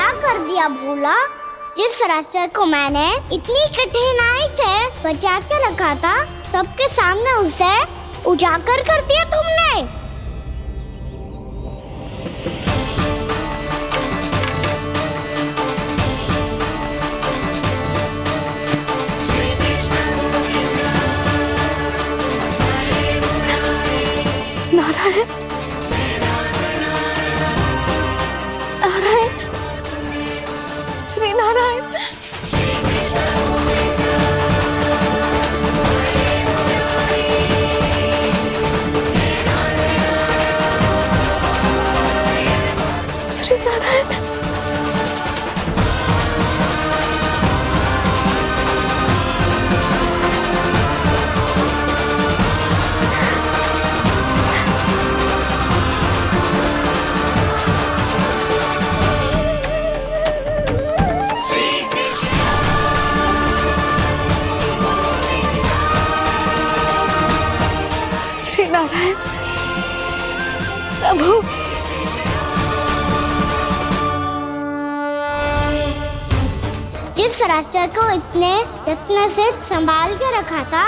क्या कर दिया भोला? जिस रास्ते को मैंने इतनी कठिनाई से बचा के रखा था, सबके सामने उसे उजागर कर दिया तुमने। नारायण, नारायण, श्री नारायण। श्री नारायण। श्री नारायण प्रभु। जिस रास्ते को इतने यत्न से संभाल के रखा था,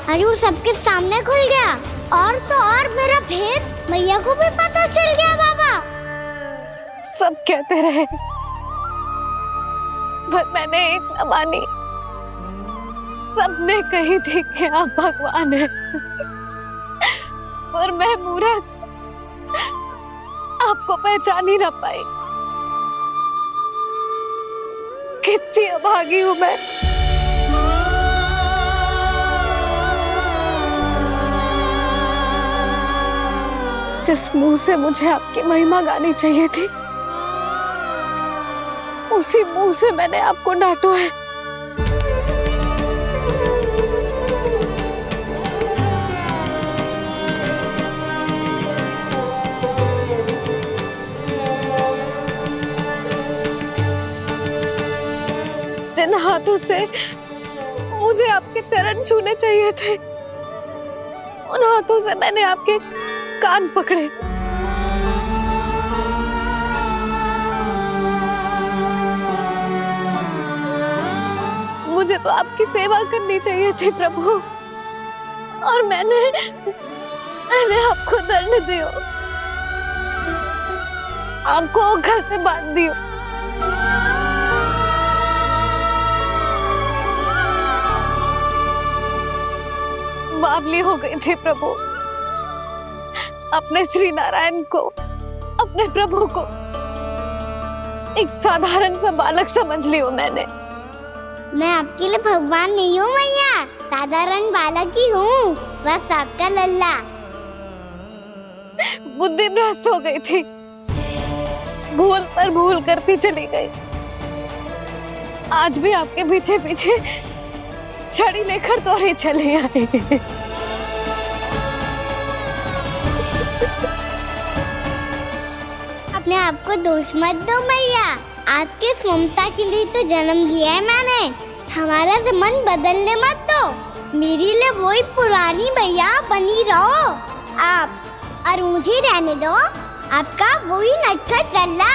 आज वो सबके सामने खुल गया। और तो और मेरा भेद मैया को भी पता चल गया बाबा। सब कहते रहे पर मैंने एक न मानी। सबने कही थी कि आप भगवान हैं, पर मैं मूर्ख आपको पहचान ही ना पाई। कितनी अभागी हूं मैं। जिस मुंह से मुझे आपकी महिमा गानी चाहिए थी, उसी मुंह से मैंने आपको डांटा है। जिन हाथों से मुझे आपके चरण छूने चाहिए थे, उन हाथों से मैंने आपके कान पकड़े। मुझे तो आपकी सेवा करनी चाहिए थी प्रभु, और मैंने आपको दंड दियो, आपको घर से बांध दियो। बावली हो गई थी प्रभु। अपने श्री नारायण को, अपने प्रभु को एक साधारण सा बालक समझ लियो मैंने। मैं आपके लिए भगवान नहीं हूँ मैया, साधारण बालक ही हूँ, बस आपका लल्ला। बुद्धि भ्रष्ट हो गई थी, भूल पर भूल करती चली गई। आज भी आपके पीछे पीछे छड़ी लेकर दौड़े चले आए। अपने आप को दोष मत दो मैया, आपकी ममता के लिए तो जन्म लिया है मैंने। हमारा मन बदलने मत दो, मेरे लिए वही पुरानी मैया बनी रहो आप, और मुझे रहने दो आपका वही नटखट लल्ला।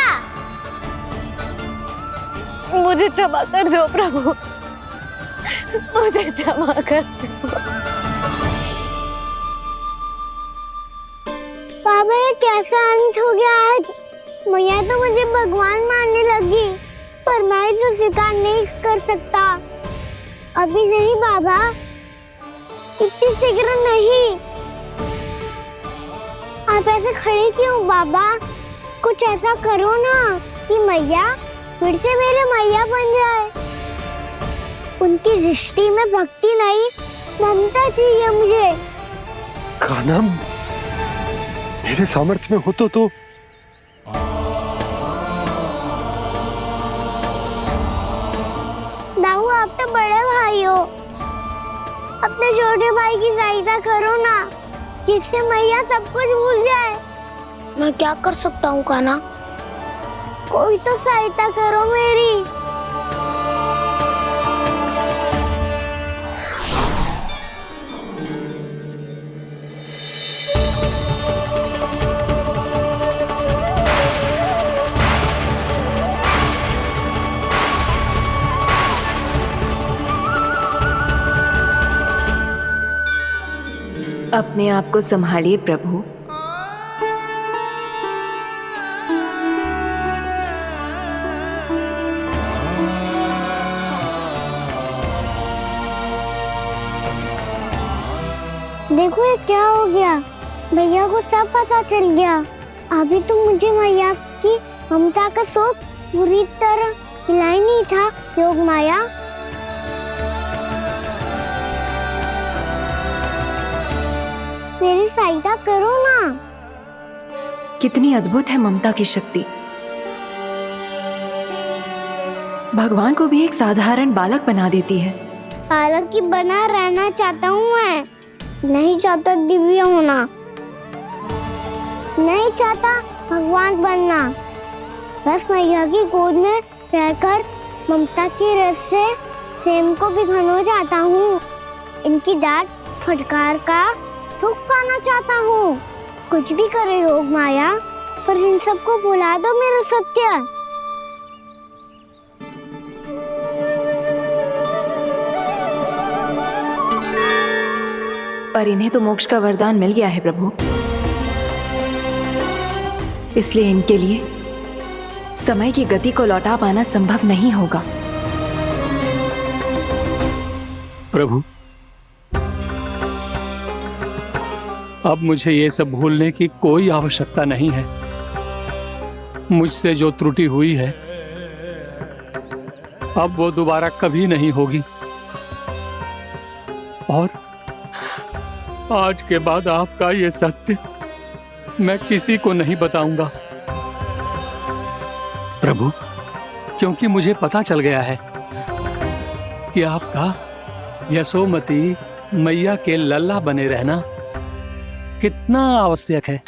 मुझे क्षमा कर दो प्रभु, मुझे क्षमा कर दो। बाबा ये कैसा अंत हो गया आज? मैया तो मुझे भगवान मानने लगी, पर मैं इसे स्वीकार नहीं कर सकता। अभी नहीं बाबा, इतनी शीघ्र नहीं। आप ऐसे खड़े क्यों बाबा? कुछ ऐसा करो ना कि मैया फिर से मेरे मैया बन जाए। उनकी दृष्टि में भक्ति नहीं, ममता चाहिए मुझे। कान्हा, मेरे सामर्थ्य में हो तो दाऊ, आप तो बड़े भाई हो, अपने छोटे भाई की सहायता करो ना, जिससे मैया सब कुछ भूल जाए। मैं क्या कर सकता हूँ कान्हा? कोई तो सहायता करो मेरी। अपने आप को संभालिए प्रभु। देखो ये क्या हो गया, भैया को सब पता चल गया। अभी तो मुझे मैया की ममता का शौक पूरी तरह हिला ही नहीं था। योग माया, मेरी सहायता करो ना। कितनी अद्भुत है ममता की शक्ति। भगवान को भी एक साधारण बालक बना देती है। बालक की बना रहना चाहता हूँ मैं, नहीं चाहता दिव्य होना, नहीं चाहता भगवान बनना। बस मैया की गोद में रहकर ममता की रस से सेम को भिगो जाता हूँ। इनकी डांट फटकार का सुख पाना चाहता हूँ। कुछ भी करे योग माया, पर इन सबको भुला दो मेरा सत्य। पर इन्हें तो मोक्ष का वरदान मिल गया है प्रभु, इसलिए इनके लिए समय की गति को लौटा पाना संभव नहीं होगा। प्रभु, अब मुझे ये सब भूलने की कोई आवश्यकता नहीं है। मुझसे जो त्रुटि हुई है अब वो दोबारा कभी नहीं होगी, और आज के बाद आपका ये सत्य मैं किसी को नहीं बताऊंगा प्रभु, क्योंकि मुझे पता चल गया है कि आपका यशोमती मैया के लल्ला बने रहना कितना आवश्यक है।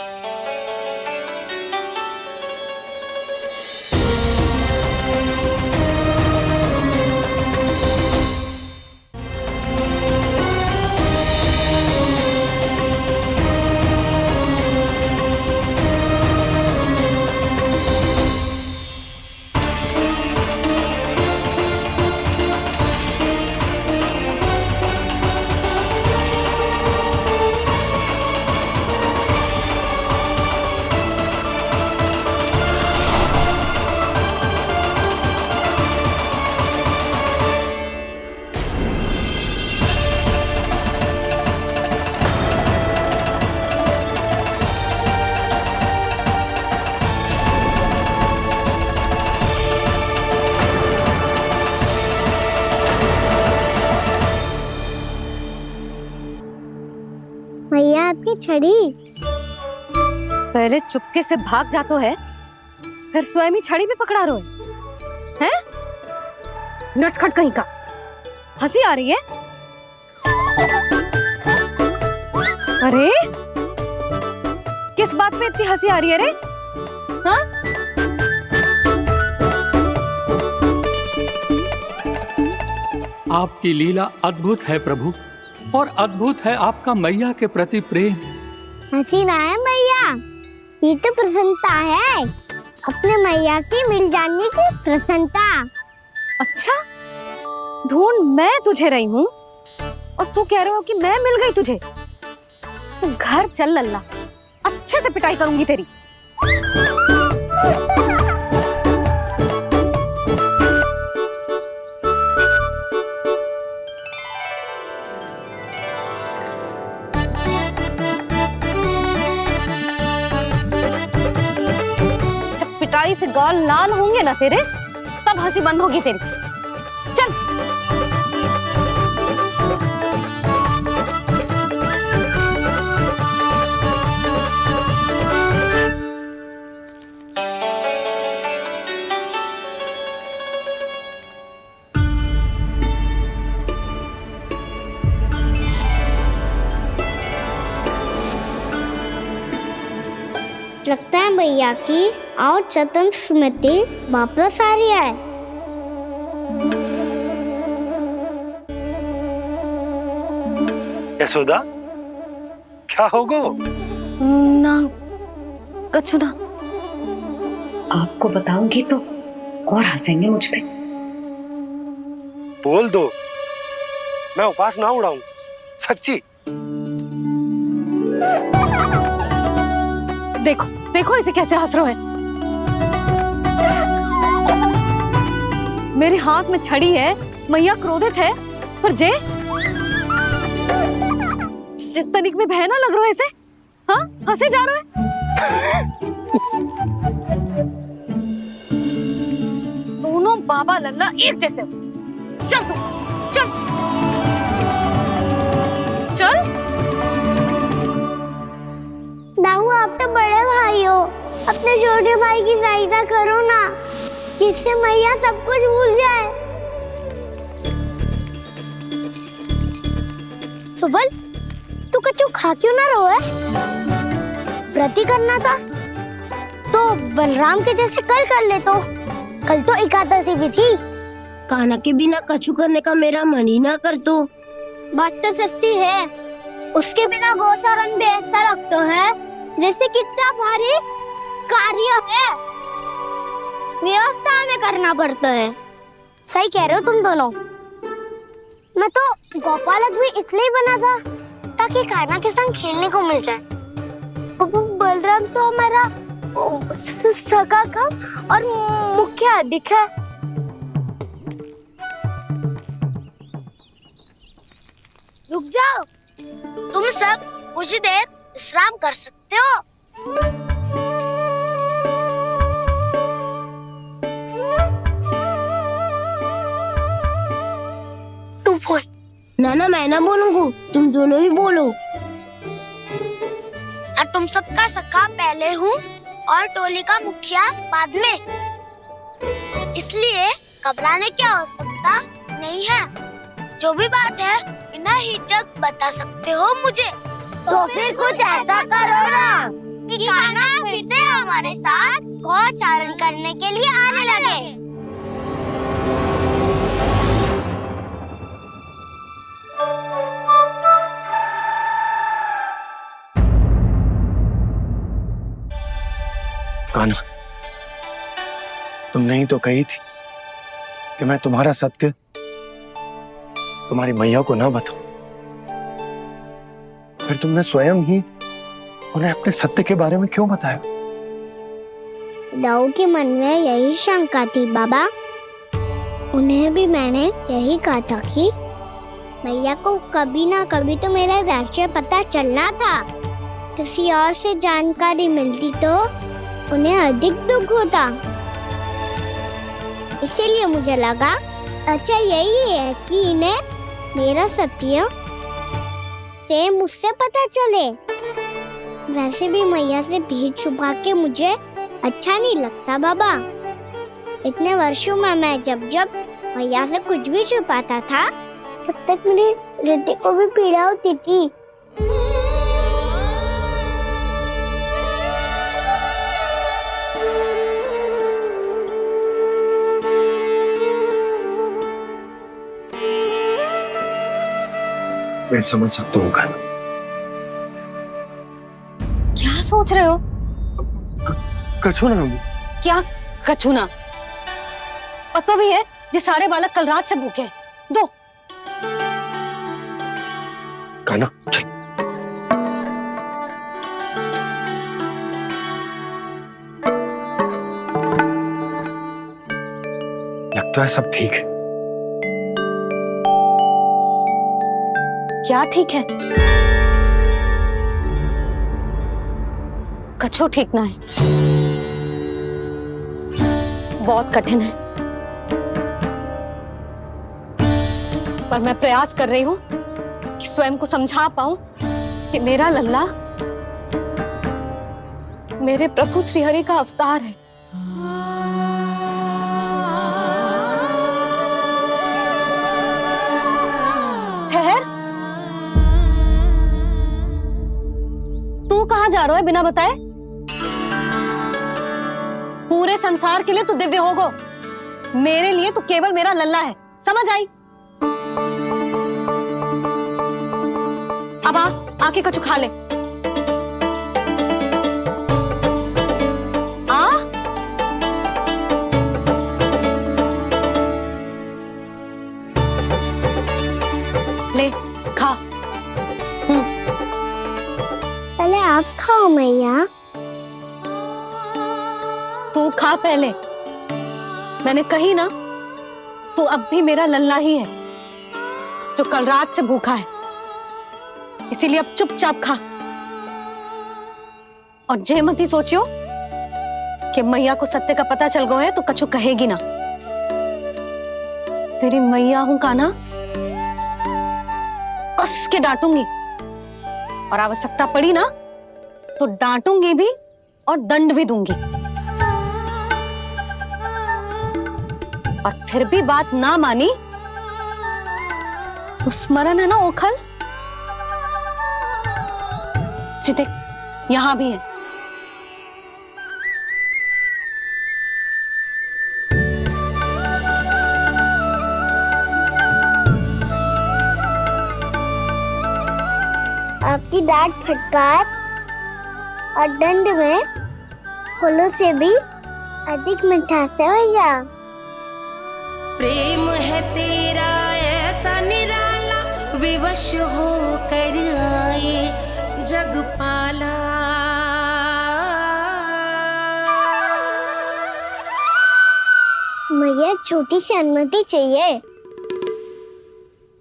भैया आपकी छड़ी। पहले चुपके से भाग जा तो है, फिर स्वयं ही छड़ी भी पकड़ा रो है? नटखट कहीं का। हंसी आ रही है? अरे किस बात पे इतनी हंसी आ रही है रे? हाँ? आपकी लीला अद्भुत है प्रभु, और अद्भुत है आपका मैया के प्रति प्रेम। हंसी ना है मैया, ये तो प्रसन्नता है, अपने मैया से मिल जाने की प्रसन्नता। अच्छा, ढूंढ मैं तुझे रही हूँ और तू कह रहे हो कि मैं मिल गई तुझे। तू घर चल लल्ला, अच्छे से पिटाई करूंगी तेरी। पिटाई से गाल लाल होंगे ना तेरे, तब हंसी बंद होगी तेरी। चल। लगता है भैया की और चतन स्मृति वापस आ रही है। यशोदा, क्या होगो? ना कछु ना। आपको बताऊंगी तो और हंसेंगे मुझ पे। बोल दो, मैं उपास ना उड़ाऊं, सच्ची। देखो देखो इसे कैसे हंस रहे है। मेरे हाथ में छड़ी है, मैया क्रोधित है, पर जे तनिक में भय ना लग रहा है इसे। हाँ, हंसे जा रहा है। दोनों बाबा लल्ला एक जैसे हो। चल तू, चल चल। दाऊ, आप तो बड़े भाई हो, अपने छोटे भाई की सहायता करो ना, जिससे मैया सब कुछ भूल जाए। सुबल, तू कच्चू खा क्यों ना रहो है? व्रती करना था तो बलराम के जैसे कल कर ले तो। कल तो एकादशी भी थी। कान्हा के बिना कछु करने का मेरा मन ही ना कर तो। बात तो सच्ची है, उसके बिना गोचारण भी ऐसा लगता है जैसे कितना भारी कार्य है, व्यवस्था में करना पड़ता है। सही कह रहे हो तुम दोनों। मैं तो गोपालक भी इसलिए बना था ताकि कान्हा के संग खेलने को मिल जाए। बलराम तो हमारा सगा कम और मुख्य अधिक है। रुक जाओ, तुम सब कुछ देर विश्राम कर सकते हो। तू बोल। ना मैं ना बोलूंगा, तुम दोनों ही बोलो। और तुम सबका सखा पहले हूँ और टोली का मुखिया बाद में, इसलिए घबराने की आवश्यकता नहीं है। जो भी बात है बिना हिचक बता सकते हो मुझे। तो फिर कुछ ऐसा करो ना कि कान्हा फिर से हमारे साथ गोचारण करने के लिए आने लगे। कान्हा, तुमने ही तो कही थी कि मैं तुम्हारा सत्य तुम्हारी मैया को ना बताऊं। फिर तुमने स्वयं ही उन्हें अपने सत्य के बारे में क्यों बताया? दाऊ के मन में यही शंका थी बाबा। उन्हें भी मैंने यही कहा था कि मैया को कभी ना कभी तो मेरा रहस्य पता चलना था। किसी और से जानकारी मिलती तो उन्हें अधिक दुख होता। इसीलिए मुझे लगा अच्छा यही है कि इन्हें मेरा सत्य से मुझसे पता चले। वैसे भी मैया से भीड़ छुपा के मुझे अच्छा नहीं लगता बाबा। इतने वर्षों में मैं जब जब मैया से कुछ भी छुपाता था तब तक मेरे हृदय को भी पीड़ा होती थी। मैं समझ सकता हूँ कान्हा। क्या सोच रहे हो? कछु ना। क्या कछु ना? पता भी है ये सारे बालक कल रात से भूखे हैं। दो। कान्हा चल। लगता है सब ठीक है। क्या ठीक है? कछु ठीक ना है, बहुत कठिन है, पर मैं प्रयास कर रही हूं कि स्वयं को समझा पाऊं कि मेरा लल्ला मेरे प्रभु श्रीहरि का अवतार है। ठहर, तू कहाँ जा रहा है बिना बताए? पूरे संसार के लिए तू दिव्य होगो, मेरे लिए तू केवल मेरा लल्ला है। समझ आई? अब आके कछु खा ले। आ ले खा। पहले आप खाओ मैया। तू खा पहले। मैंने कही ना, तू अब भी मेरा लल्ला ही है जो कल रात से भूखा है, इसीलिए अब चुपचाप खा। और जे मत ही सोचियो कि मैया को सत्य का पता चल गया है तो कछु कहेगी ना। तेरी मैया हूं कान्हा, कस के डांटूंगी, और आवश्यकता पड़ी ना तो डांटूंगी भी और दंड भी दूंगी। और फिर भी बात ना मानी तो स्मरण है ना ओखल, जी देख यहां भी है। आपकी डांट फटकार और दंड में फूलों से भी अधिक मिठास है भैया। प्रेम है तेरा ऐसा निराला, विवश हो कर आए जगपाला। मुझे छोटी सी अनुमति चाहिए।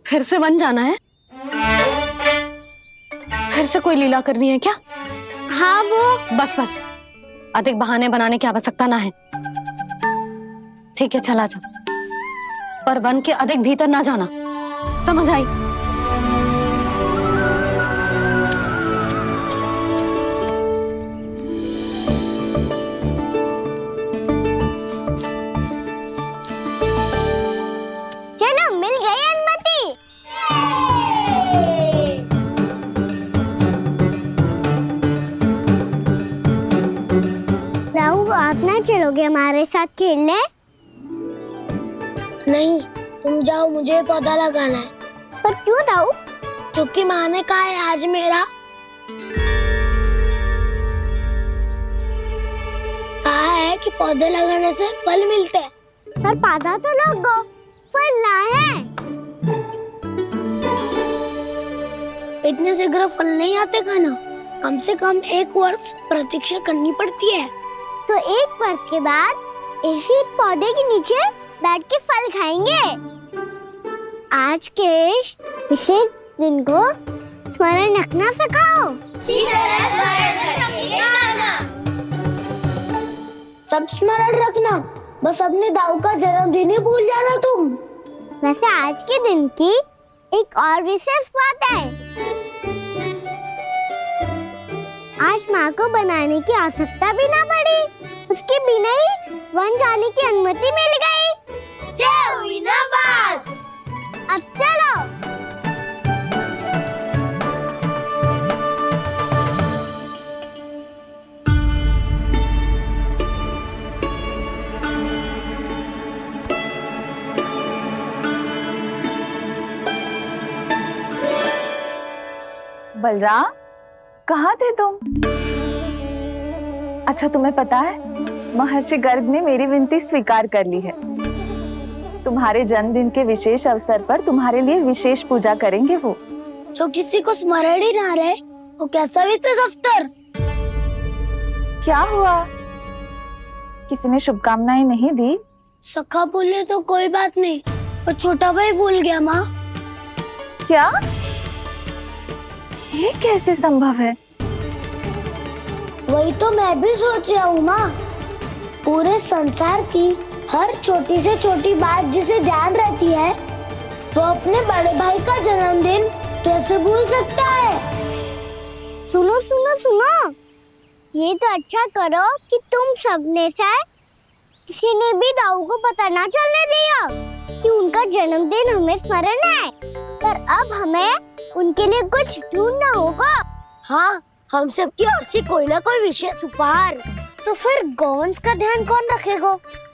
फिर से बन जाना है? फिर से कोई लीला करनी है क्या? हाँ वो बस बस, अधिक बहाने बनाने की आवश्यकता ना है। ठीक है चला जा, पर वन के अधिक भीतर ना जाना, समझ आई? चलो मिल गई अनुमति। राहु आप ना चलोगे हमारे साथ खेलने? नहीं, तुम जाओ, मुझे पौधा लगाना है। पर क्यों राहु? क्योंकि माँ ने कहा है आज मेरा कहा है कि पौधे लगाने से फल मिलते हैं। पर पौधा तो लगो, फल ना है। इतने शीघ्र फल नहीं आते खाना, कम से कम 1 वर्ष प्रतीक्षा करनी पड़ती है। तो 1 वर्ष के बाद इसी पौधे के नीचे बैठ के फल खाएंगे। आज के विशेष दिन को स्मरण रखना सिखाओ। सब स्मरण रखना, बस अपने दाऊ का जन्मदिन ही भूल जाना तुम। वैसे आज के दिन की एक और विशेष बात है। आज माँ को बनाने की आवश्यकता भी ना पड़ी, उसके बिना ही वन जाने की अनुमति मिल गई। जय हुई ना बात। अब चलो। बलराम, कहाँ थे तुम? अच्छा तुम्हें पता है, महर्षि गर्ग ने मेरी विनती स्वीकार कर ली है। तुम्हारे जन्मदिन के विशेष अवसर पर तुम्हारे लिए विशेष पूजा करेंगे वो। जो किसी को स्मरण ही ना रहे, वो कैसा विशेष अवसर? क्या हुआ? किसी ने शुभकामनाएं नहीं दी? सखा बोले तो कोई बात नहीं, पर छोटा भाई भूल गया माँ। क्या? ये कैसे संभव है? वही तो मैं भी सोच रहा हूँ माँ। पूरे संसार की हर छोटी से छोटी बात जिसे ध्यान रहती है, वो अपने बड़े भाई का जन्मदिन कैसे भूल सकता है? सुनो सुनो सुनो, ये तो अच्छा करो कि तुम सबने से किसी ने भी दाऊ को पता ना चलने दिया कि उनका जन्मदिन हमें स्मरण है। पर अब हमें उनके लिए कुछ ढूंढना होगा। हाँ, हम सबकी ओर से कोई ना कोई विशेष उपहार। तो फिर गौवंश का ध्यान कौन रखेगा?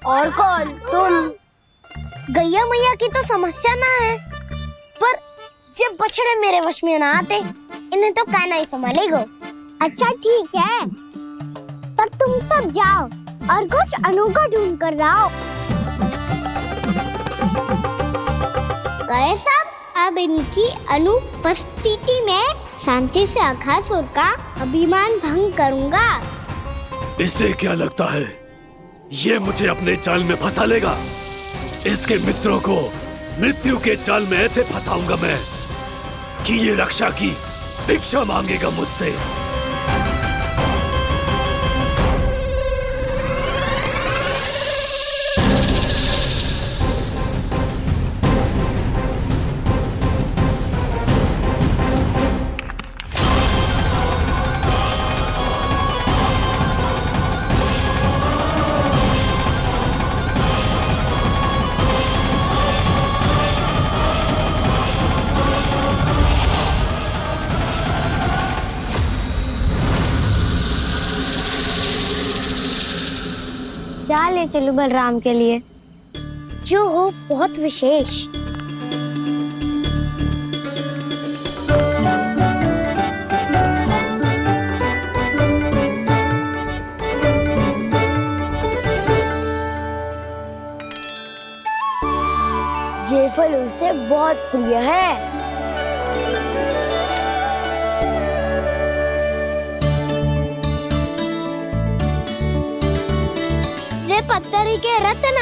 और कौन? तुम। गैया मैया की तो समस्या ना है, पर जब बछड़े मेरे वश में ना आते, इन्हें तो कान्हा ही संभालेगा। अच्छा ठीक है, पर तुम सब जाओ और कुछ अनोखा ढूंढ कर लाओ। गए सब? अब इनकी अनुपस्थिति में शांति से अघासुर का अभिमान भंग करूंगा। इसे क्या लगता है ये मुझे अपने जाल में फंसा लेगा। इसके मित्रों को मृत्यु के जाल में ऐसे फंसाऊंगा मैं कि ये रक्षा की भिक्षा मांगेगा मुझसे। क्या ले चलूं बलराम के लिए जो हो बहुत विशेष। ये फल उसे बहुत प्रिय है। ये पत्थरी के रत्न।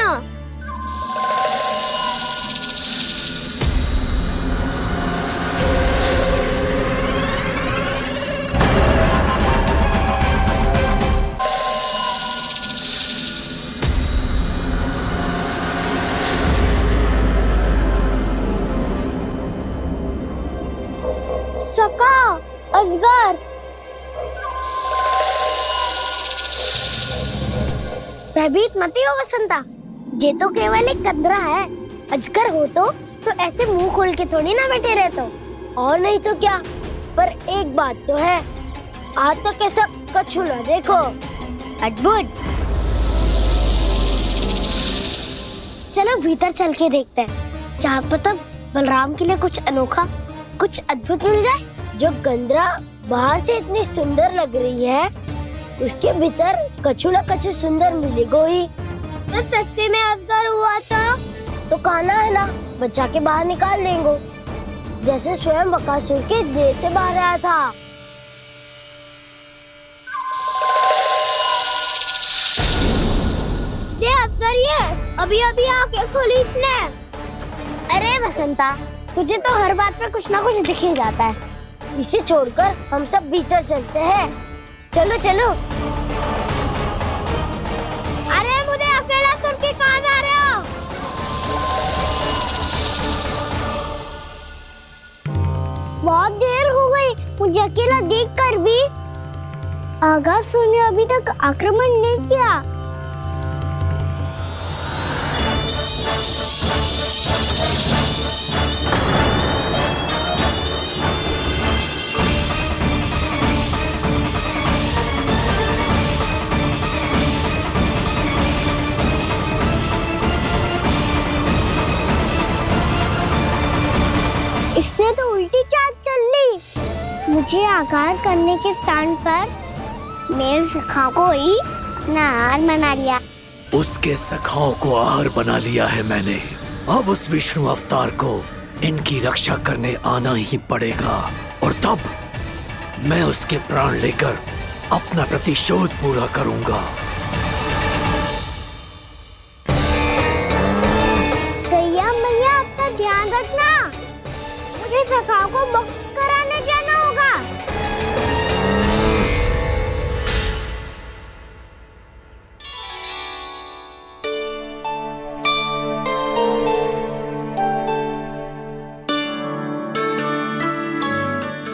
सका, अजगर। भयभीत मत हो वसंता, ये तो केवल एक कंदरा है। अजगर हो तो ऐसे मुंह खोल के थोड़ी ना बैठे रहते। और नहीं तो क्या, पर एक बात तो है, आज तक ऐसा कछु ना देखो। अद्भुत। चलो भीतर चल के देखते हैं, क्या पता बलराम के लिए कुछ अनोखा, कुछ अद्भुत मिल जाए। जो गंदरा बाहर से इतनी सुंदर लग रही है, उसके भीतर कछु न कछु सुंदर मिलेगा ही। तो सस्ते में अजगर हुआ तो कहना है ना, बच्चा के बाहर निकाल देंगे, जैसे स्वयं बकासुर के देह से बाहर आया था। ये अजगर ये अभी अभी आंखें खोली इसने। अरे बसंता, तुझे तो हर बात में कुछ ना कुछ दिख ही जाता है। इसे छोड़कर हम सब भीतर चलते हैं। चलो चलो। अरे मुझे अकेला छोड़ के कहाँ जा रहे हो? बहुत देर हो गई मुझे अकेला देखकर भी। अगासुर ने अभी तक आक्रमण नहीं किया। इसने तो उल्टी चाल चल ली। मुझे आघात करने के स्थान पर मेरे सखा को ही अपना आहार बना लिया। उसके सखाओं को आहार बना लिया है मैंने। अब उस विष्णु अवतार को इनकी रक्षा करने आना ही पड़ेगा, और तब मैं उसके प्राण लेकर अपना प्रतिशोध पूरा करूंगा। भैया मैया अपना ध्यान रखना, मुझे सखा को मुक्त कराने जाना होगा।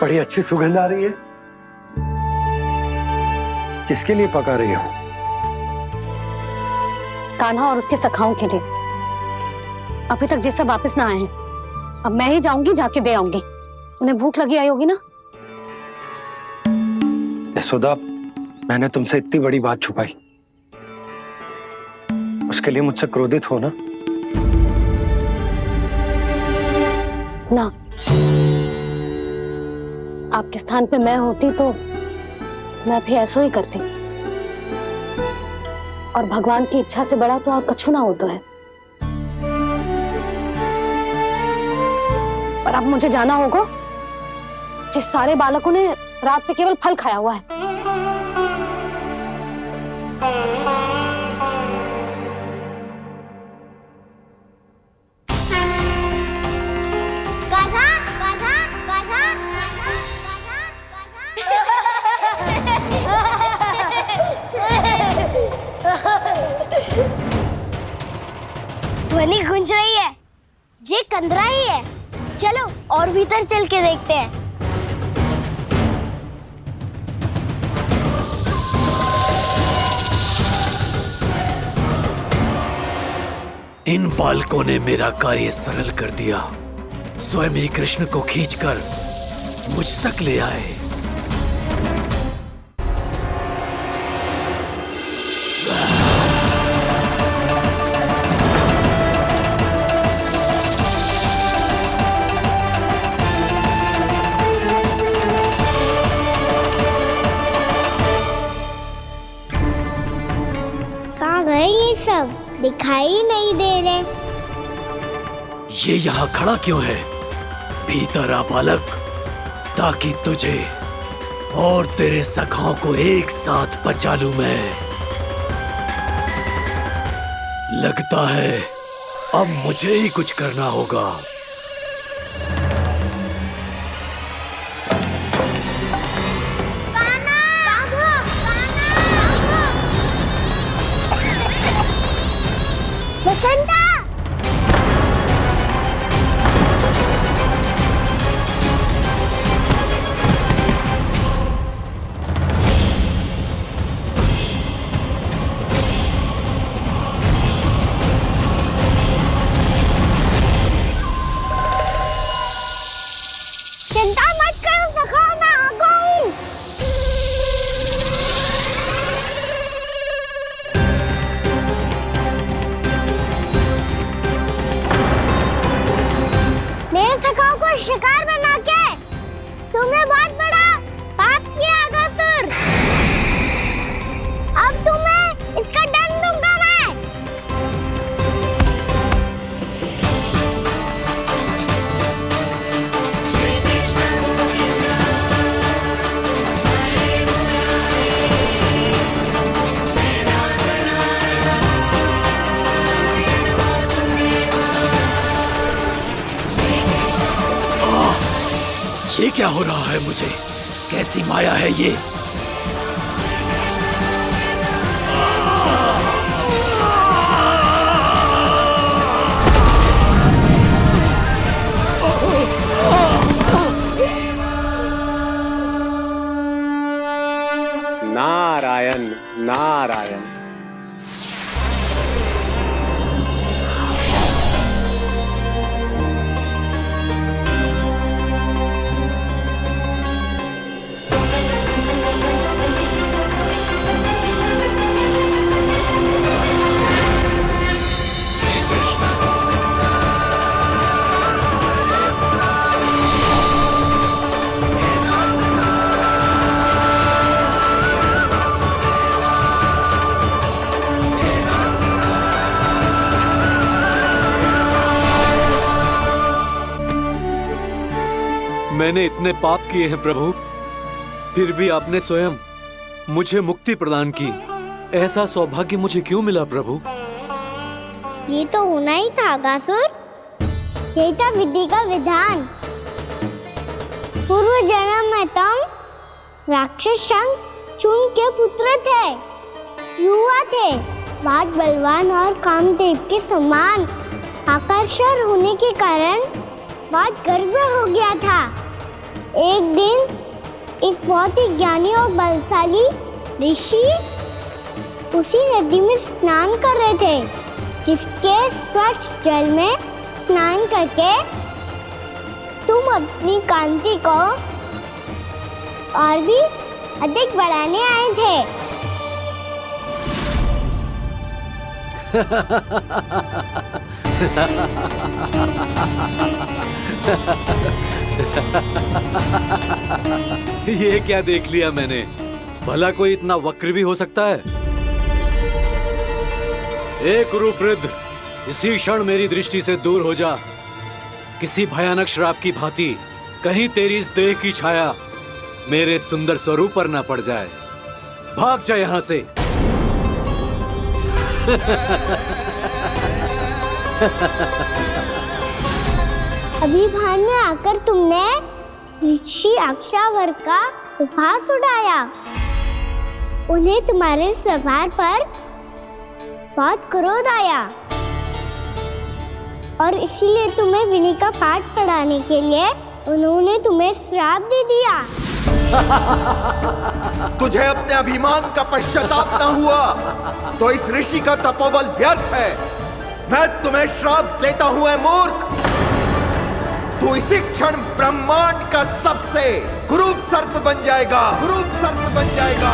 बड़ी अच्छी सुगंध आ रही है। किसके लिए पका रही हो? कान्हा और उसके सखाओं के लिए। अभी तक जैसा वापस ना आए हैं, अब मैं ही जाऊंगी, जाके दे आऊंगी। उन्हें भूख लगी आई होगी ना। यशोदा, मैंने तुमसे इतनी बड़ी बात छुपाई, उसके लिए मुझसे क्रोधित हो ना? ना, आपके स्थान पे मैं होती तो मैं भी ऐसा ही करती। और भगवान की इच्छा से बड़ा तो आप कछु ना होता है। और अब मुझे जाना होगा। जिस सारे बालकों ने रात से केवल फल खाया हुआ है। गर्दनी गुंज रही है, ये कंदरा ही है। चलो और भीतर चल के देखते हैं। इन बालकों ने मेरा कार्य सरल कर दिया। स्वयं ही कृष्ण को खींचकर मुझ तक ले आए। कहाँ गए ये सब? दिखाई नहीं दे रहे। ये यहाँ खड़ा क्यों है? भीतर आ बालक, ताकि तुझे और तेरे सखाओं को एक साथ बचा लूं मैं। लगता है अब मुझे ही कुछ करना होगा। बसंता! चिंता मत करो सखा, मैं आ गई। मेरे सखाओं को शिकार बना के तुमने बहुत बड़ा पाप किया अगासुर। अब तुम्हें इसका दंड दूंगा मैं। ये क्या हो रहा है मुझे? कैसी माया है ये? नारायण नारायण। मैंने इतने पाप किए हैं प्रभु, फिर भी आपने स्वयं मुझे मुक्ति प्रदान की। ऐसा सौभाग्य मुझे क्यों मिला प्रभु? ये तो होना ही था अगासुर। यही था विधि का विधान। पूर्व जन्म में तुम राक्षस शंखचूड के पुत्र थे। युवा थे, बहुत बलवान और कामदेव के समान। आकर्षण होने के कारण बहुत गर्व हो गया था। एक दिन एक बहुत ही ज्ञानी और बलशाली ऋषि उसी नदी में स्नान कर रहे थे, जिसके स्वच्छ जल में स्नान करके तुम अपनी कांति को और भी अधिक बढ़ाने आए थे। ये क्या देख लिया मैंने? भला कोई इतना वक्र भी हो सकता है? एक कुरुवृद्ध, इसी क्षण मेरी दृष्टि से दूर हो जा। किसी भयानक श्राप की भांति कहीं तेरी इस देह की छाया मेरे सुंदर स्वरूप पर न पड़ जाए। भाग जा यहाँ से। अभी भान में आकर तुमने ऋषि अक्षावर का उपहास उड़ाया। उन्हें तुम्हारे व्यवहार पर बहुत क्रोध आया। और इसीलिए तुम्हें विनी का पाठ पढ़ाने के लिए उन्होंने तुम्हें श्राप दे दिया। तुझे अपने अभिमान का पश्चाताप न हुआ तो इस ऋषि का तपोबल व्यर्थ है। मैं तुम्हें श्राप देता हूं, मूर्ख। तू इसी क्षण ब्रह्मांड का सबसे कुरूप सर्प बन जाएगा, कुरूप सर्प बन जाएगा।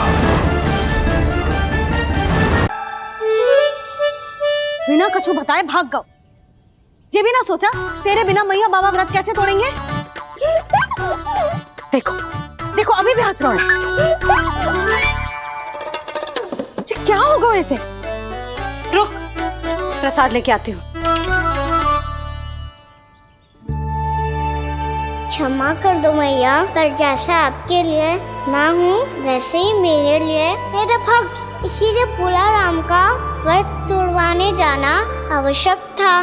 बिना कछु बताए भाग गओ। ये भी ना सोचा तेरे बिना मैया बाबा व्रत कैसे तोड़ेंगे। देखो देखो अभी भी हंस रहा हूं। क्या होगा वैसे? रुक, प्रसाद लेके आती हूँ। क्षमा कर दो मैया, पर जैसा आपके लिए मैं हूँ वैसे ही मेरे लिए मेरा भक्त, इसीलिए पूरा राम का व्रत तोड़वाने जाना आवश्यक था।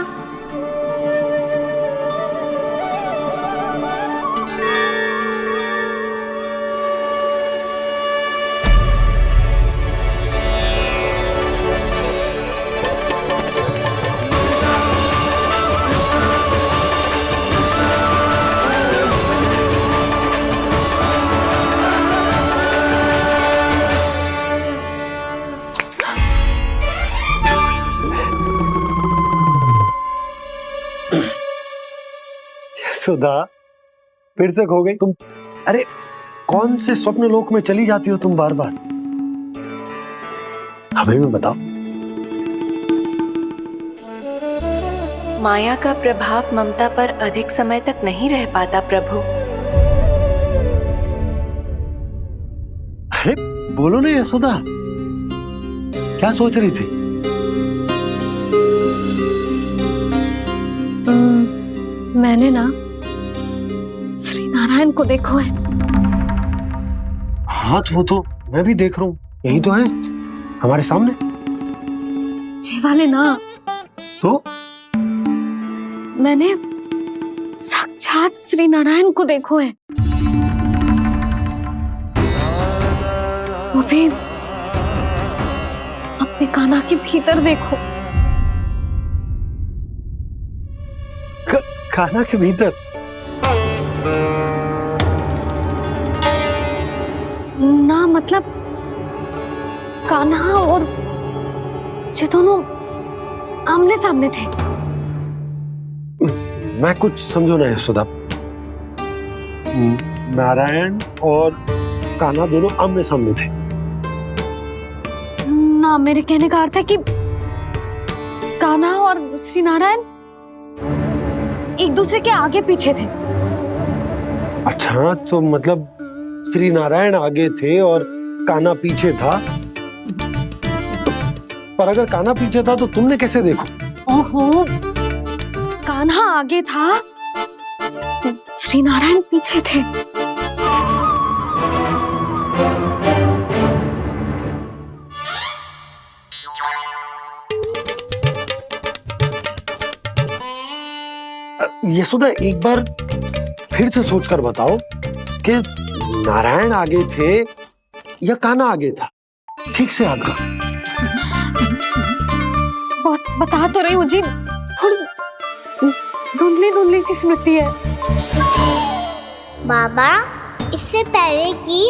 सुधा, फिर से खो गई तुम। अरे कौन से स्वप्न लोक में चली जाती हो तुम बार बार? हमें भी बताओ। माया का प्रभाव ममता पर अधिक समय तक नहीं रह पाता प्रभु। अरे बोलो ना यशोदा, क्या सोच रही थी? मैंने ना श्री नारायण को देखो है। हाँ वो तो मैं भी देख रहा हूँ, यही तो है हमारे सामने। ये वाले ना तो मैंने साक्षात श्री नारायण को देखो है, वो भी अपने कान्हा के भीतर देखो। कान्हा के भीतर? ना मतलब कान्हा और ये दोनों आमने सामने थे। मैं कुछ समझो ना यशोदा। नारायण और कान्हा दोनों आमने सामने थे? ना, मेरे कहने का अर्थ है कि कान्हा और श्री नारायण एक दूसरे के आगे पीछे थे। अच्छा, तो मतलब श्री नारायण आगे थे और कान्हा पीछे था। पर अगर कान्हा पीछे था तो तुमने कैसे देखा? ओहो, कान्हा आगे था, श्री नारायण पीछे थे। यशोदा, एक बार फिर से सोचकर बताओ कि नारायण आगे थे या कान्हा आगे था? ठीक से याद कर। बहुत बता तो रही हूँ जी, थोड़ी धुंधली धुंधली सी स्मृति है। बाबा, इससे पहले कि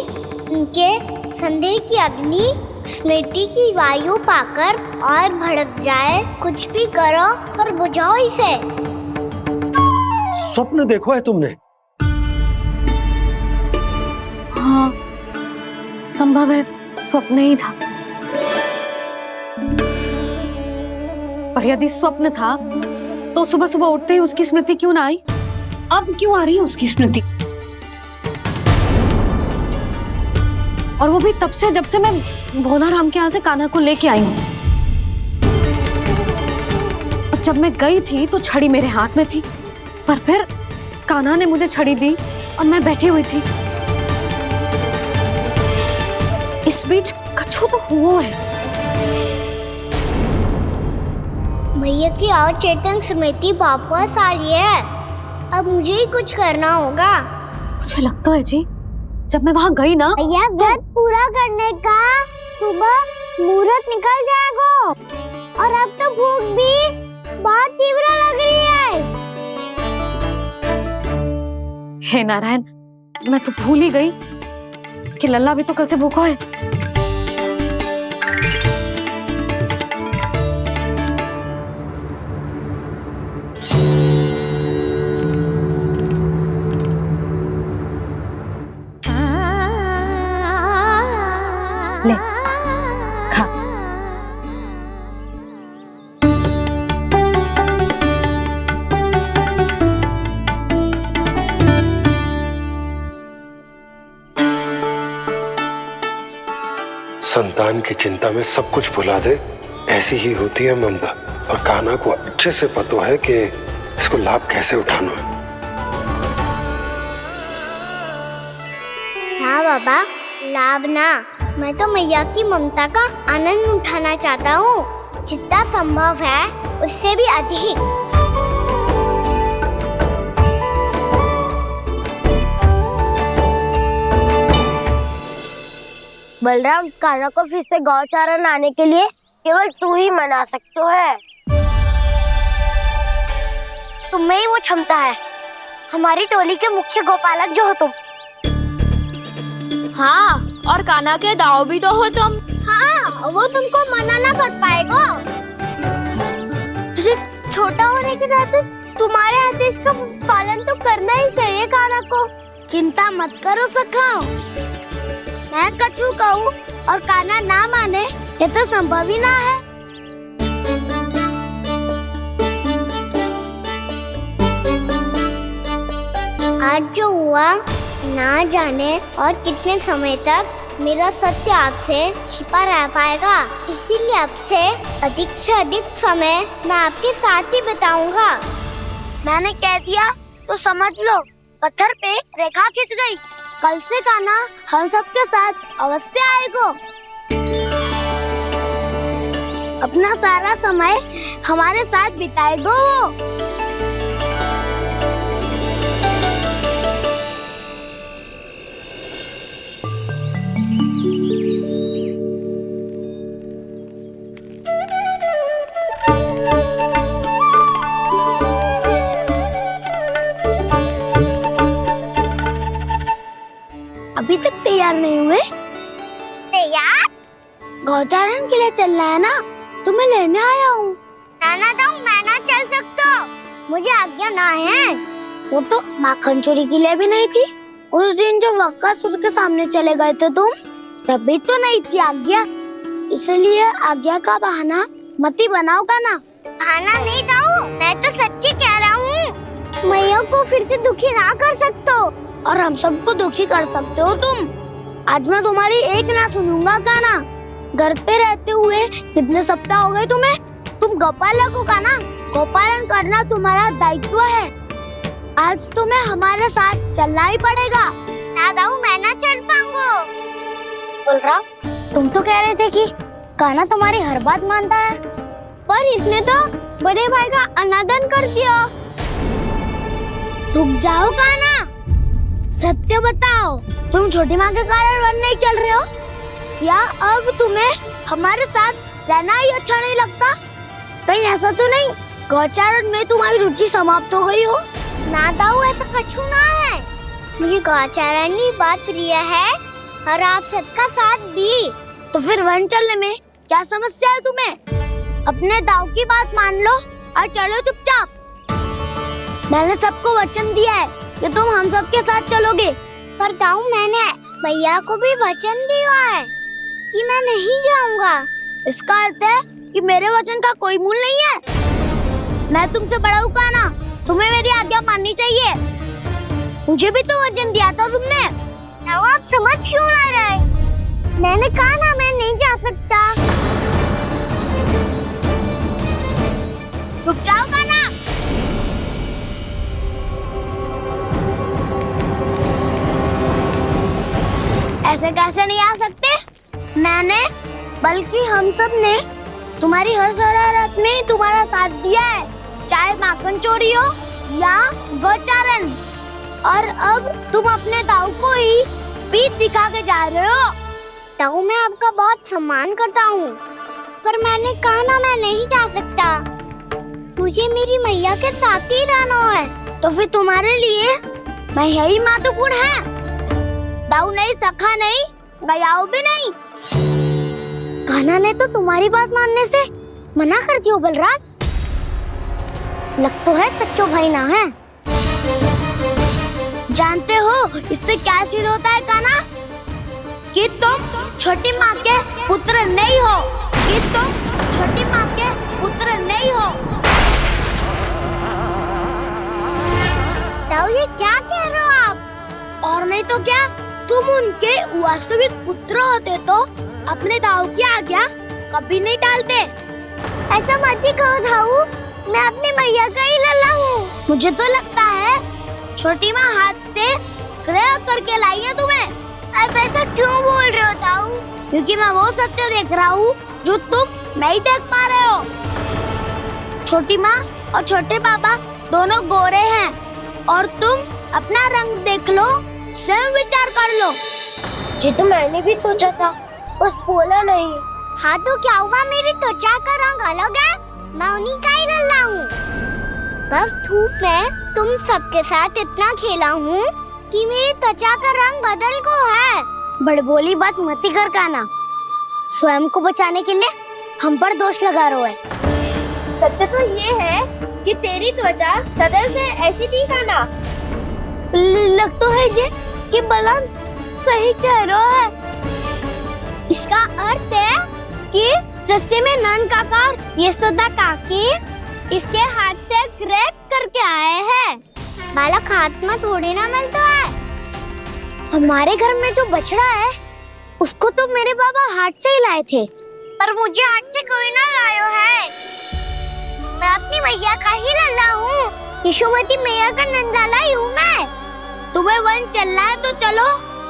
उनके संदेह की अग्नि स्मृति की वायु पाकर और भड़क जाए, कुछ भी करो और बुझाओ इसे। स्वप्न देखो है तुमने? हाँ, संभव है स्वप्न ही था। पर यदि स्वप्न था तो सुबह सुबह उठते ही उसकी स्मृति क्यों ना आई? अब क्यों आ रही है उसकी स्मृति? और वो भी तब से जब से मैं भोलाराम के यहाँ से कान्हा को लेके आई हूँ। जब मैं गई थी तो छड़ी मेरे हाथ में थी, पर फिर कान्हा ने मुझे छड़ी दी और मैं बैठी हुई थी। इस बीच कछु तो हुआ है। भैया की अचेतन स्मृति वापस आ रही है। अब मुझे ही कुछ करना होगा। मुझे लगता है जी, जब मैं वहाँ गई ना, भैया व्रत पूरा करने का सुबह मुहूर्त निकल जाएगा और अब तो भूख भी बहुत तीव्र लग रही है। हे नारायण, मैं तो भूल ही गई कि लल्ला भी तो कल से भूखा है। ले खा। संतान की चिंता में सब कुछ भुला दे, ऐसी ही होती है ममता। और कान्हा को अच्छे से पता है कि इसको लाभ कैसे उठाना है। हाँ बाबा, लाभ ना, मैं तो मैया की ममता का आनंद उठाना चाहता हूँ, जितना संभव है उससे भी अधिक। बलराम, कान्हा को फिर से गौचारण आने के लिए केवल तू ही मना सकते है। तुम्हें ही वो क्षमता है, हमारी टोली के मुख्य गोपालक जो हो तुम। हाँ, और कान्हा के दाव भी तो हो तुम। हाँ, वो तुमको मना ना कर पाएगा। तुझे छोटा होने के नाते तुम्हारे आदेश का पालन तो करना ही चाहिए कान्हा को। चिंता मत करो सखा, मैं कछु कहूँ और कान्हा ना माने, ये तो संभव ही ना है। आज जो हुआ ना जाने और कितने समय तक मेरा सत्य आपसे छिपा रह पाएगा, इसीलिए आपसे अधिक से अधिक समय मैं आपके साथ ही बिताऊंगा। मैंने कह दिया तो समझ लो, पत्थर पे रेखा खिंच गई। कल से कान्हा हम सबके साथ अवश्य आएगा। अपना सारा समय हमारे साथ बिताएगा वो। अभी तक तैयार नहीं हुए? तैयार? गौचारण के लिए चलना है ना, तुम्हें लेने आया हूँ। नाना तो मैं ना चल सकता, मुझे आज्ञा ना है। वो तो माखन चोरी के लिए भी नहीं थी। उस दिन जो वक्कासुर के सामने चले गए थे तुम, तभी तो नहीं थी आज्ञा। इसलिए आज्ञा का बहाना मत ही बनाओ ना। बहाना नहीं दाऊ, मैं तो सच्ची कह रहा हूँ। मैया को फिर से दुखी ना कर सकते हो और हम सबको दुखी कर सकते हो तुम। आज मैं तुम्हारी एक ना सुनूंगा कान्हा। घर पे रहते हुए कितने सप्ताह हो गए तुम्हें? तुम गोपालक हो कान्हा, गोपालन करना तुम्हारा दायित्व है। आज तुम्हें हमारे साथ चलना ही पड़ेगा। ना दाऊ, मैं ना चल पाऊंगा। बलराम, तुम तो कह रहे थे कि कान्हा तुम्हारी हर बात मानता है, पर इसने तो बड़े भाई का अनादर कर दिया। रुक जाओ कान्हा, सत्य बताओ, तुम छोटी माँ के कारण वन नहीं चल रहे हो? या अब तुम्हें हमारे साथ रहना ही अच्छा नहीं लगता? कहीं ऐसा तो नहीं गौचारण में तुम्हारी रुचि समाप्त हो गई हो? ना दाऊ, ऐसा कछु ना है। मुझे गौचारण की बात प्रिय है और आप सबका साथ भी। तो फिर वन चलने में क्या समस्या है तुम्हें? अपने दाऊ की बात मान लो और चलो चुपचाप। मैंने सबको वचन दिया है कि तुम हम सबके साथ चलोगे। पर दाऊ, मैंने भैया को भी वचन दिया है कि मैं नहीं जाऊंगा। इसका अर्थ है कि मेरे वचन का कोई मूल नहीं है। मैं तुमसे बड़ा हूँ कान्हा, तुम्हें मेरी आज्ञा माननी चाहिए। मुझे भी तो वचन दिया था तुमने। दाऊ, आप समझ क्यों आ रहे? मैंने कहा ना, मैं नहीं जा सकता। रुक जाओ कान्हा। ऐसे कैसे नहीं आ सकते? मैंने, बल्कि हम सब ने तुम्हारी हर शरारत में तुम्हारा साथ दिया है, चाहे माखन चोरी हो या गौचारण। और अब तुम अपने दाऊ को ही पीठ दिखा के जा रहे हो। दाऊ, मैं आपका बहुत सम्मान करता हूँ, पर मैंने कहा ना, मैं नहीं जा सकता। मुझे मेरी मैया के साथ ही रहना है। तो फिर तुम्हारे लिए मैं यही महत्वपूर्ण है। दाऊ नहीं, सखा नहीं, गयाऊ भी नहीं। कान्हा ने तो तुम्हारी बात मानने से मना कर दियो बलराम। लग तो है सच्चो भाई ना है। जानते हो इससे क्या सिद्ध होता है कान्हा? कि तुम छोटी माँ के पुत्र नहीं हो, कि तुम छोटी माँ के पुत्र नहीं हो। दाऊ ये क्या कह रहे हो आप? और नहीं तो क्या, तुम उनके वास्तविक पुत्र होते तो अपने दाऊ की आज्ञा कभी नहीं टालते। ऐसा मत ही कहो दाऊ, मैं अपनी मैया का ही लल्ला हूँ। मुझे तो लगता है छोटी माँ हाथ से ग्रह करके लाई है तुम्हें। अब ऐसा क्यों बोल रहे हो दाऊ? क्योंकि मैं वो सत्य देख रहा हूँ जो तुम नहीं देख पा रहे हो। छोटी माँ और छोटे पापा दोनों गोरे हैं और तुम अपना रंग देख लो, स्वयं विचार कर लो। जी तो मैंने भी सोचा था, बस बोला नहीं। हाँ तो क्या हुआ, मेरी त्वचा का रंग अलग है, मैं उन्हीं का ही लल्ला हूँ। बस धूप में तुम सबके साथ इतना खेला हूँ कि मेरी त्वचा का रंग बदल को है। बड़बोली बात मत कर कान्हा, स्वयं को बचाने के लिए हम पर दोष लगा रहे है। सत्य तो ये है कि तेरी त्वचा सदैव से ऐसी थी कान्हा। लग तो है ये कि बलराम सही कह रहा है। इसका अर्थ है कि सस्य में नन काका यशोदा काकी इसके हाथ से ग्रेट करके आए हैं। बालक हाथ में थोड़ी ना मिलता है। हमारे घर में जो बछड़ा है उसको तो मेरे बाबा हाथ से ही लाए थे, पर मुझे हाथ से कोई ना लायो है। मैं अपनी मैया का ही लल्ला हूँ, यशोमती मैया का नंदाला ही हूँ मैं। तुम्हें वन चलना है तो चलो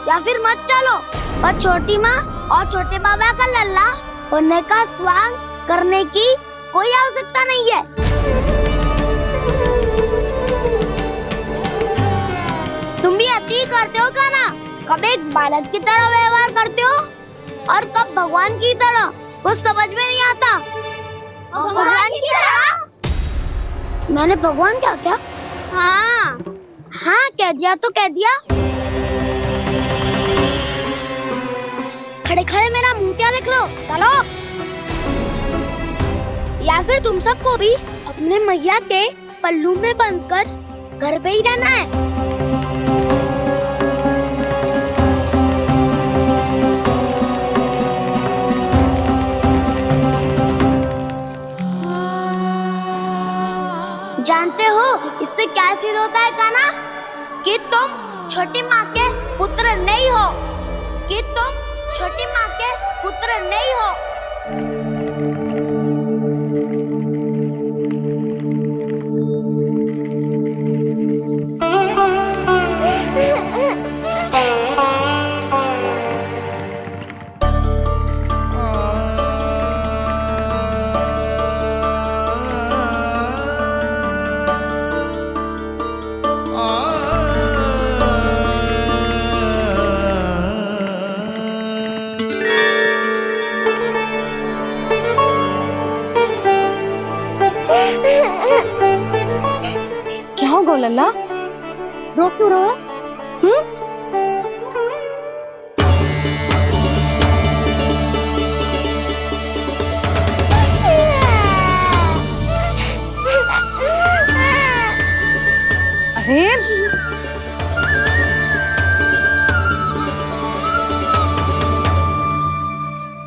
या फिर मत चलो, और छोटी माँ और छोटे बाबा का लल्ला होने का स्वांग करने की कोई आवश्यकता नहीं है। तुम भी अति करते हो कान्हा, कब एक बालक की तरह व्यवहार करते हो और कब भगवान की तरह, कुछ समझ में नहीं आता। भगवान की तरह? मैंने भगवान क्या क्या? हाँ हाँ कह दिया तो कह दिया। खड़े खड़े मेरा मुंह क्या देख लो, चलो। या फिर तुम सबको भी अपने मैया के पल्लू में बंधकर घर पे ही रहना है। जानते हो इससे क्या सिद्ध होता है कान्हा? कि तुम छोटी माँ के पुत्र नहीं हो, कि तुम छोटी माँ के पुत्र नहीं हो। क्या हो गो लल्ला, रो क्यों रहो? अरे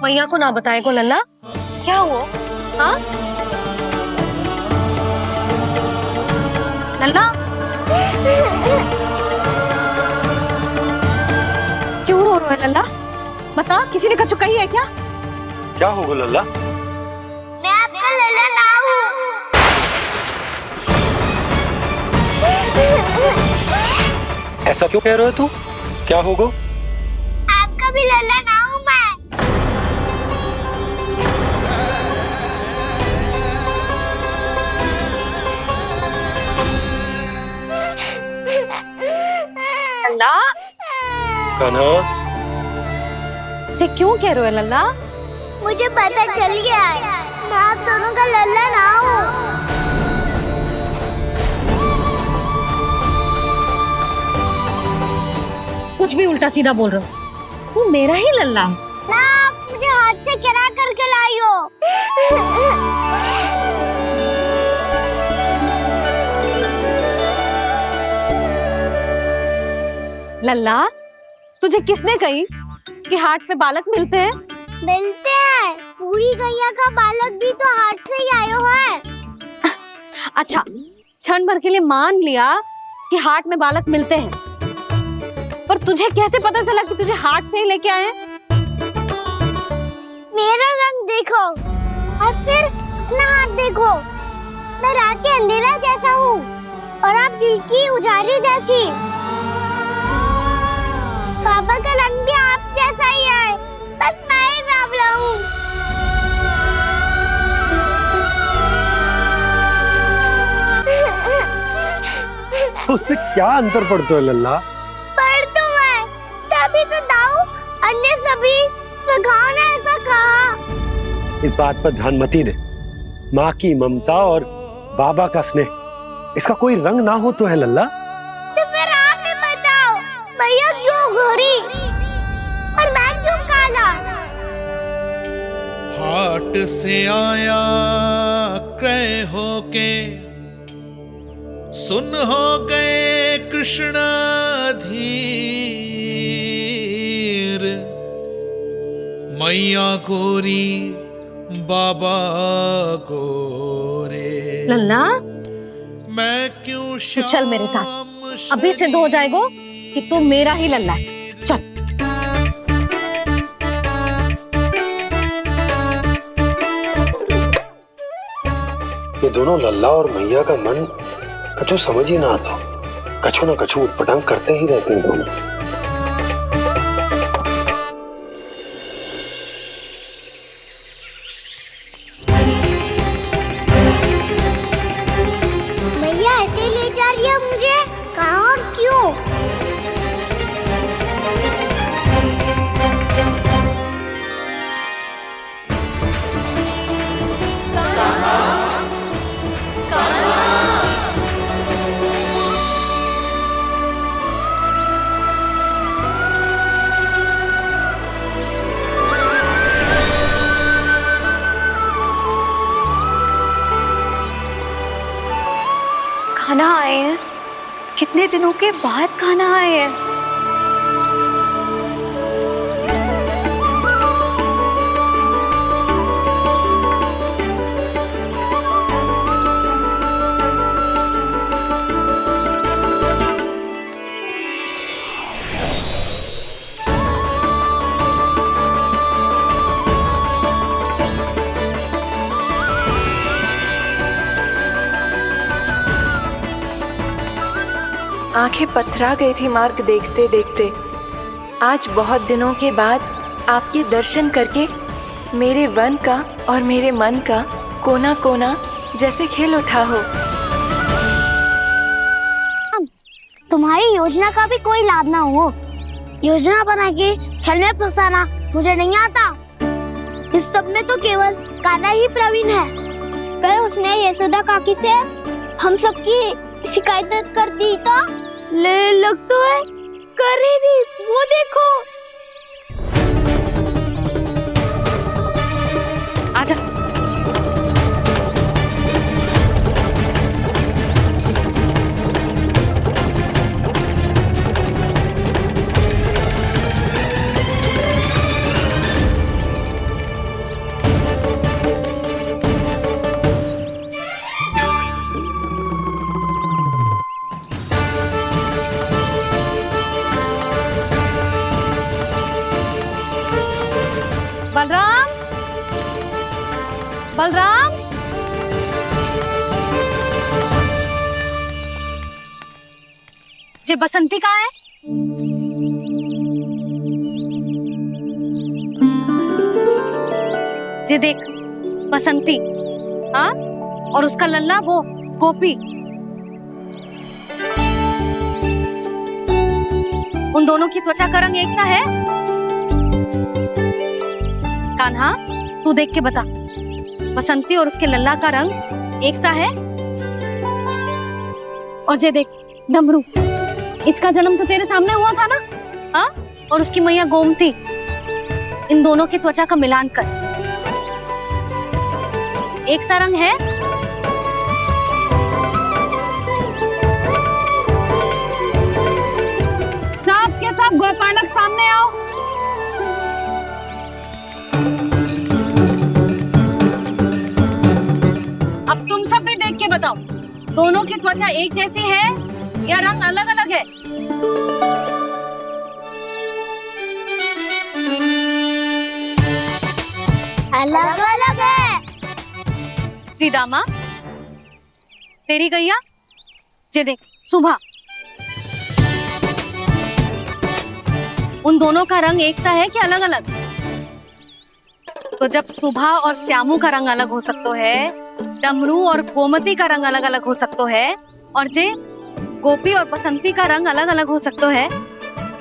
मैया को ना बताए को लल्ला, क्या हुआ? हाँ लल्ला, क्यों रो रहा है लल्ला? बता, किसी ने कछु कही है क्या? क्या होगा लल्ला? मैं आपका लल्ला ना हूँ। ऐसा क्यों कह रहे हो तू? क्या होगा? आपका भी लल्ला ना हूँ मैं। लल्ला, कान्हा, जे क्यों कह रहे हो लल्ला? मुझे पता चल गया है, मैं आप दोनों का लल्ला ना हूँ। कुछ भी उल्टा सीधा बोल रहे हो। तू मेरा ही लल्ला है ना, आप मुझे हाथ से गिरा करके लाई हो। लल्ला, तुझे किसने कही कि हाट में बालक मिलते हैं? मिलते हैं, पूरी गैया का बालक भी तो हाट से ही आयो है। अच्छा, क्षण भर के लिए मान लिया कि हाट में बालक मिलते हैं, पर तुझे कैसे पता चला कि तुझे हाट से ही लेके आए? मेरा रंग देखो और फिर अपना हाथ देखो। मैं रात के अंधेरा जैसा हूँ और आप दिल की उजाली जैसी। पापा का रंग भी आप जैसा ही है, बस मैं ही बावला हूँ। उससे क्या अंतर पड़ता है लल्ला? पर तो मैं तभी तो दाऊ अन्य सभी सुखाओ ने ऐसा कहा। इस बात पर ध्यान मत ही दे। माँ की ममता और बाबा का स्नेह, इसका कोई रंग ना हो तो है लल्ला। तो फिर आप ही बताओ, भैया क्यों गोरी और मैं क्यों काला? हाट से आया क्रय होके, सुन हो गए कृष्णाधीर। मैया गोरी बाबा गोरे। लल्ला, मैं क्यों तू चल मेरे साथ, अभी सिद्ध हो जाएगा कि तू मेरा ही लल्ला है। चल। ये दोनों लल्ला और मैया का मन कछु समझ ही ना आता। कछु ना कछु उटपटांग करते ही रहते हैं दोनों। भैया ऐसे ले जा रही है मुझे, कहाँ और क्यों? खाना आए हैं, कितने दिनों के बाद खाना आए हैं। आंखें पथरा गई थी मार्ग देखते देखते। आज बहुत दिनों के बाद आपके दर्शन करके मेरे वन का और मेरे मन का कोना कोना जैसे खिल उठा हो। तुम्हारी योजना का भी कोई लाभ ना हो। योजना बना के छल में फंसाना मुझे नहीं आता। इस सब में तो केवल कान्हा ही प्रवीण है। कल उसने यशोदा काकी से हम सबकी शिकायत कर दी तो लग तो है कर ही दी। वो देखो। आजा। बलराम, बलराम, ये बसंती कहाँ है? ये देख बसंती, हाँ, और उसका लल्ला वो गोपी। उन दोनों की त्वचा का रंग एक सा है? कान्हा, तू देख के बता, बसंती और उसके लल्ला का रंग एक सा है? और ये देख डमरू, इसका जन्म तो तेरे सामने हुआ था ना? हाँ? और उसकी मैया गोमती, इन दोनों की त्वचा का मिलान कर एक सा रंग है। सब के सब गोपालक सामने आओ। अब तुम सब भी देख के बताओ, दोनों की त्वचा एक जैसी है या रंग अलग अलग है? अलग अलग है। श्रीदामा, तेरी गैया, जे देख सुभा, उन दोनों का रंग एक सा है कि अलग अलग? तो जब सुभा और श्यामू का रंग अलग हो सकता है, डमरू और गोमती का रंग अलग अलग हो सकता है, और जे गोपी और बसंती का रंग अलग अलग हो सकता है,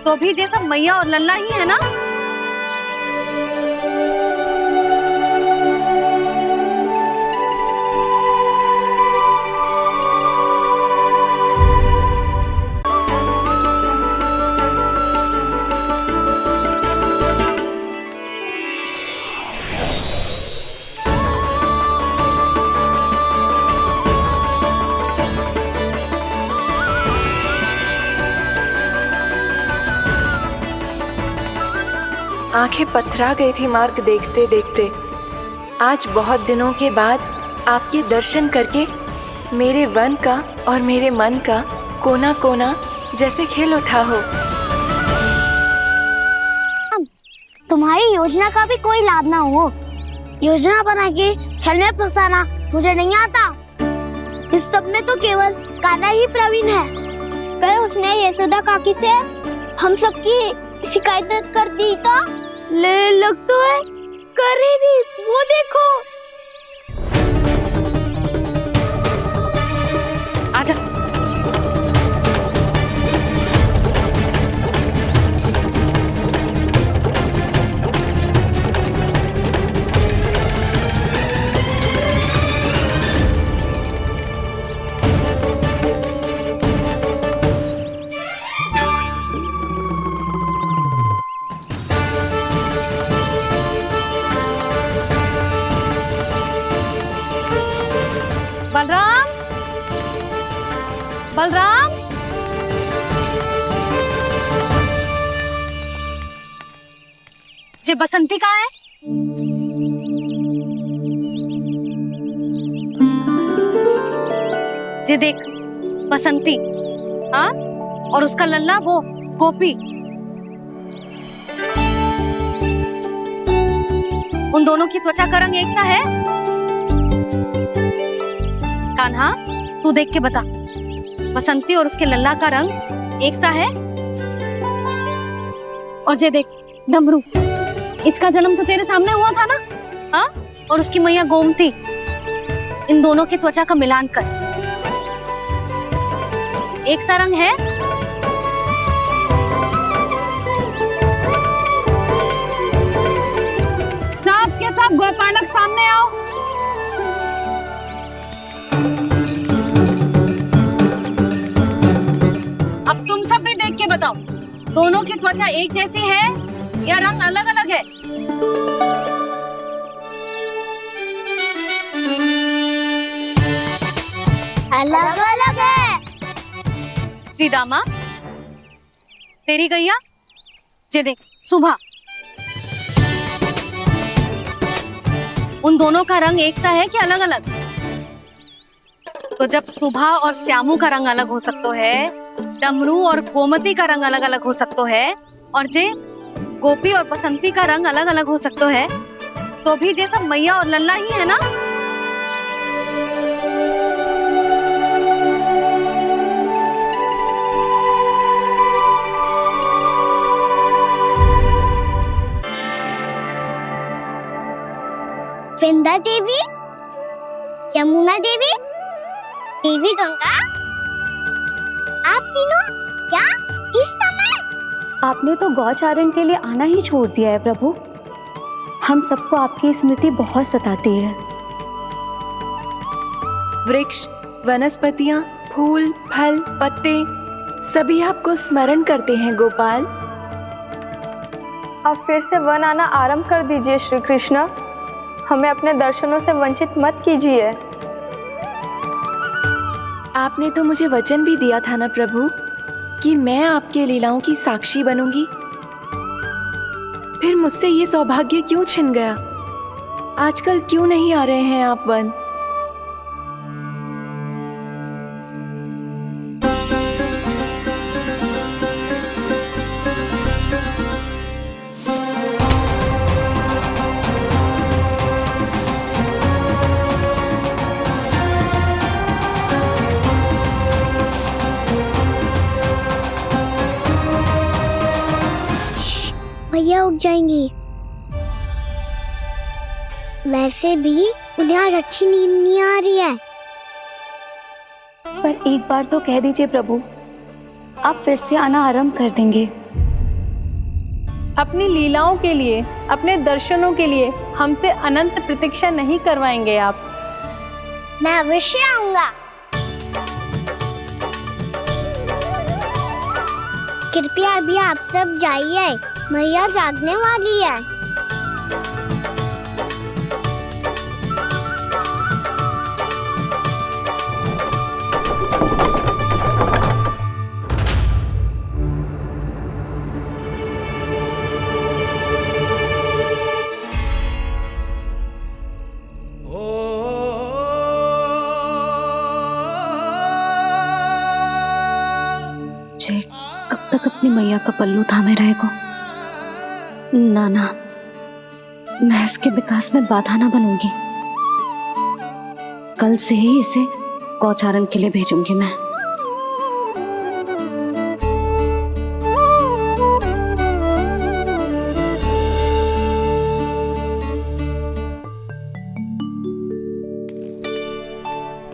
तो भी जे सब मैया और लल्ला ही है ना? आंखें पथरा गई थी मार्ग देखते देखते। आज बहुत दिनों के बाद आपके दर्शन करके मेरे वन का और मेरे मन का कोना कोना जैसे खिल उठा हो। तुम्हारी योजना का भी कोई लाभ ना हो। योजना बना के छल में फंसाना मुझे नहीं आता। इस सब में तो केवल कान्हा ही प्रवीण है। कल उसने यशोदा काकी से हम सबकी शिकायत कर दी तो लग तो है कर रही थी, वो देखो। आजा। बलराम, बलराम, जे बसंती कहाँ है? जे देख बसंती, हाँ, और उसका लल्ला वो गोपी, उन दोनों की त्वचा का रंग एक सा है? कान्हा, तू देख के बता, बसंती और उसके लल्ला का रंग एक सा है? और जे देख डमरू, इसका जन्म तो तेरे सामने हुआ था ना, हाँ? और उसकी मैया गोमती, इन दोनों की त्वचा का मिलान कर एक सा रंग है? सब के सब गोपालक सामने आओ। अब तुम सब भी देख के बताओ, दोनों की त्वचा एक जैसी है या रंग अलग अलग है? अलग अलग है। श्रीदामा, तेरी गैया, जे देख सुभा, उन दोनों का रंग एक सा है कि अलग अलग? तो जब सुभा और श्यामू का रंग अलग हो सकता है, डमरू और गोमती का रंग अलग अलग हो सकता है, और जे गोपी और बसंती का रंग अलग अलग हो सकता है, तो भी जे सब मैया और लल्ला ही है ना? वृंदा देवी, यमुना देवी, देवी गंगा, आप तीनों क्या इस समय? आपने तो गौचारण के लिए आना ही छोड़ दिया है प्रभु। हम सबको आपकी स्मृति बहुत सताती है। वृक्ष, वनस्पतियां, फूल, फल, पत्ते सभी आपको स्मरण करते हैं गोपाल। अब फिर से वन आना आरंभ कर दीजिए श्री कृष्ण। हमें अपने दर्शनों से वंचित मत कीजिए। आपने तो मुझे वचन भी दिया था ना प्रभु कि मैं आपके लीलाओं की साक्षी बनूंगी। फिर मुझसे ये सौभाग्य क्यों छिन गया? आजकल क्यों नहीं आ रहे हैं आप वन? भैया उठ जाएंगी। वैसे भी उन्हें आज अच्छी नींद नहीं आ रही है। पर एक बार तो कह दीजिए प्रभु, आप फिर से आना आरंभ कर देंगे। अपनी लीलाओं के लिए, अपने दर्शनों के लिए हमसे अनंत प्रतीक्षा नहीं करवाएंगे आप? मैं अवश्य आऊंगा। कृपया अभी आप सब जाइए, मैया जागने वाली है। जे कब तक अपनी मैया का पल्लू थामे रहेगा? ना ना, मैं इसके विकास में बाधा ना बनूंगी। कल से ही इसे गौचारण के लिए भेजूंगी मैं।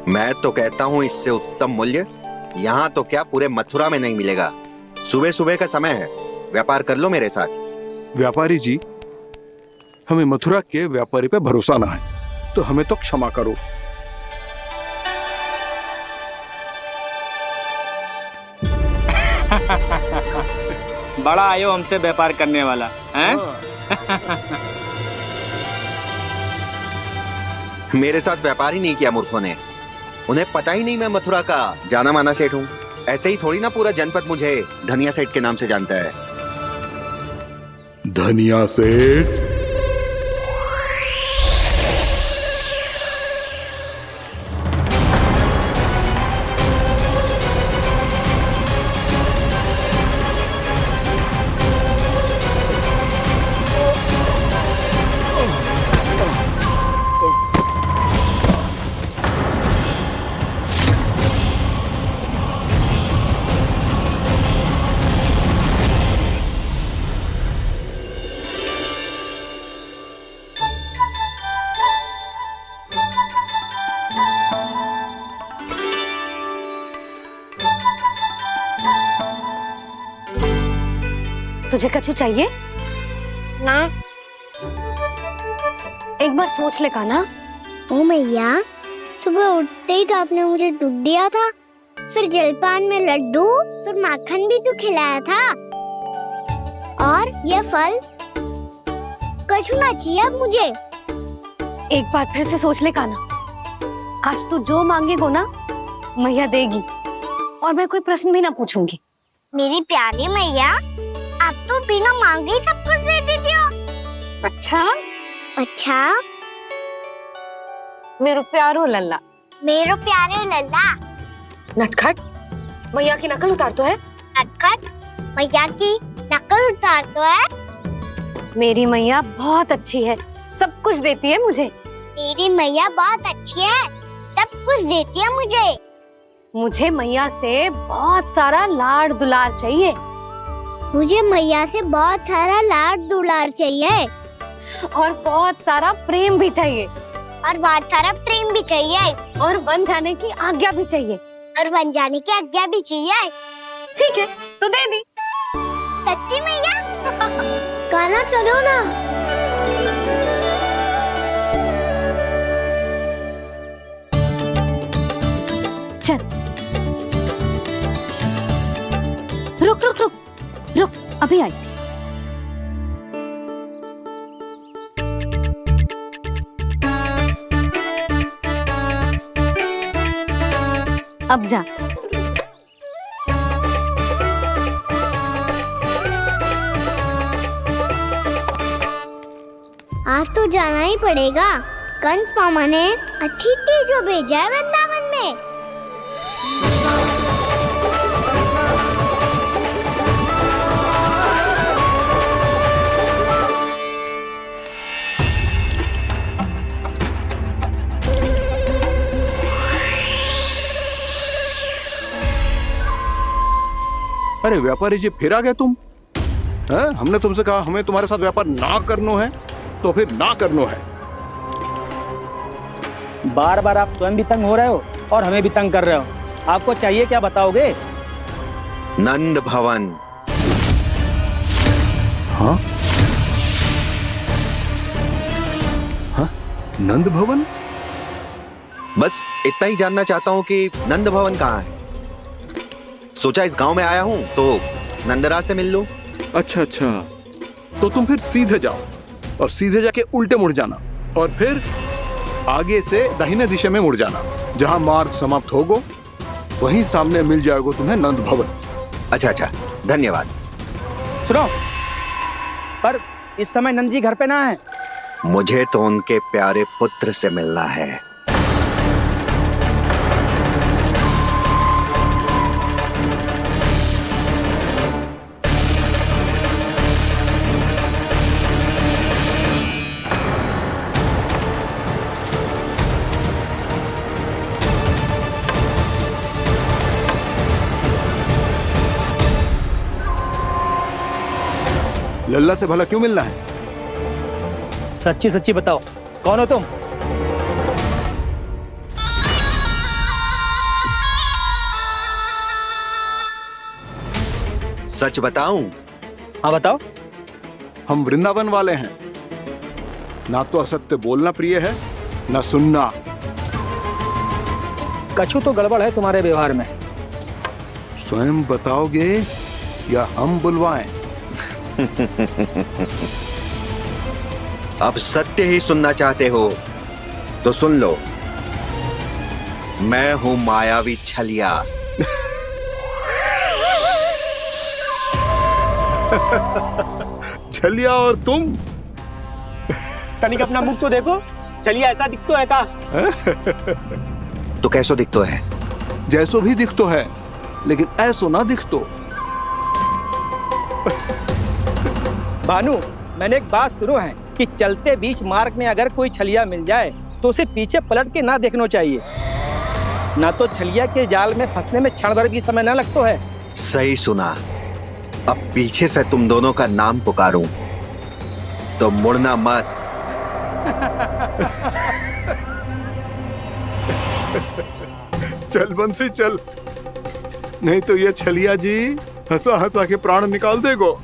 मैं तो कहता हूँ इससे उत्तम मूल्य यहाँ तो क्या पूरे मथुरा में नहीं मिलेगा। सुबह सुबह का समय है, व्यापार कर लो मेरे साथ। व्यापारी जी, हमें मथुरा के व्यापारी पे भरोसा ना है, तो हमें तो क्षमा करो। बड़ा आयो हमसे व्यापार करने वाला हैं? मेरे साथ व्यापार ही नहीं किया मूर्खों ने। उन्हें पता ही नहीं मैं मथुरा का जाना माना सेठ हूँ। ऐसे ही थोड़ी ना पूरा जनपद मुझे धनिया सेठ के नाम से जानता है। धनिया सेठ? तुझे कछु चाहिए? ना। एक बार सोच ले कान्हा। ओ मैया, सुबह उठते ही तो आपने मुझे दूध दिया था, फिर जलपान में लड्डू, फिर माखन भी तो खिलाया था, और ये फल। कछु ना चाहिए अब मुझे। एक बार फिर से सोच ले कान्हा। आज तू जो मांगेगो ना, मैया देगी, और मैं कोई प्रश्न भी ना पूछूंगी। मेरी प्यारी मैया, आप तो बिना मांगे ही सब कुछ दे देती हो। अच्छा? अच्छा? मेरो प्यारो लल्ला। मेरो प्यारे लल्ला। नटखट, मैया की नकल उतार तो है। नटखट, मैया की नकल उतार तो है। मेरी मैया बहुत अच्छी है, सब कुछ देती है मुझे। मेरी मैया बहुत अच्छी है, सब कुछ देती है मुझे। मुझे मैया से बहुत सारा लाड दुलार चाहिए। मुझे मैया से बहुत सारा लाड दुलार चाहिए, और बहुत सारा प्रेम भी चाहिए, और बहुत सारा प्रेम भी चाहिए, और बन जाने की आज्ञा भी चाहिए, और बन जाने की आज्ञा भी चाहिए। ठीक है, तो दे दी। सच्ची मैया? कान्हा चलो ना। चल। रुक रुक रुक रुक, अभी आई। अब जा। आज तो जाना ही पड़ेगा। कंस मामा ने अतिथि जो भेजा है वृंदावन में। अरे व्यापारी जी, फिर आ गए तुम? हैं? हमने तुमसे कहा हमें तुम्हारे साथ व्यापार ना करनो है, तो फिर ना करनो है। बार बार आप स्वयं भी तंग हो रहे हो और हमें भी तंग कर रहे हो। आपको चाहिए क्या बताओगे? नंद भवन। हाँ? हाँ? नंद भवन? बस इतना ही जानना चाहता हूँ कि नंद भवन कहाँ है। सोचा इस गांव में आया हूँ तो नंदराज से मिल लूं। अच्छा अच्छा, तो तुम फिर सीधे जाओ और सीधे जाके उल्टे मुड़ जाना और फिर आगे से दाहिने दिशा में मुड़ जाना। जहां मार्ग समाप्त होगो वहीं सामने मिल जाएगा तुम्हें नंद भवन। अच्छा अच्छा, धन्यवाद। सुनो, पर इस समय नंद जी घर पे ना है। मुझे तो उनके प्यारे पुत्र से मिलना है। लल्ला से भला क्यों मिलना है? सच्ची सच्ची बताओ, कौन हो तुम? सच बताऊं? हाँ बताओ। हम वृंदावन वाले हैं। ना तो असत्य बोलना प्रिय है, ना सुनना। कछु तो गड़बड़ है तुम्हारे व्यवहार में। स्वयं बताओगे या हम बुलवाएं? अब सत्य ही सुनना चाहते हो तो सुन लो। मैं हूं मायावी छलिया। छलिया और तुम? तनिक अपना मुख तो देखो, छलिया ऐसा दिखतो है का? तो कैसो दिखतो है? जैसो भी दिखतो है, लेकिन ऐसो ना दिखतो। भानु, मैंने एक बात सुनो है कि चलते बीच मार्ग में अगर कोई छलिया मिल जाए तो उसे पीछे पलट के ना देखना चाहिए, ना तो छलिया के जाल में फंसने में क्षण भर भी समय ना लगता है। सही सुना। अब पीछे से तुम दोनों का नाम पुकारूं तो मुड़ना मत। चल बंसी चल, नहीं तो ये छलिया जी हंसा हंसा के प्राण निकाल देगो।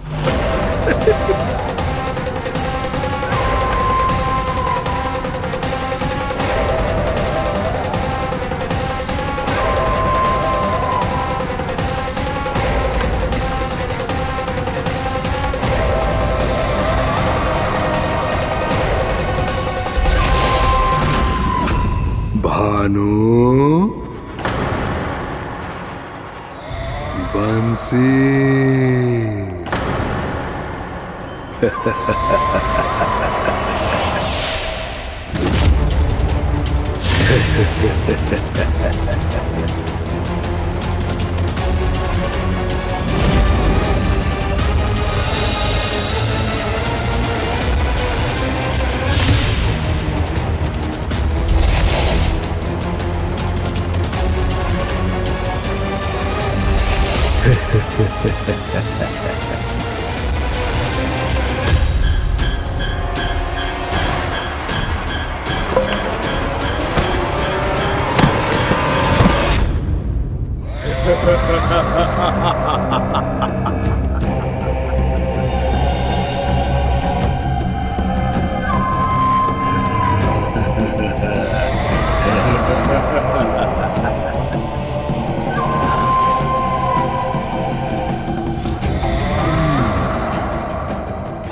भानु, बंसी।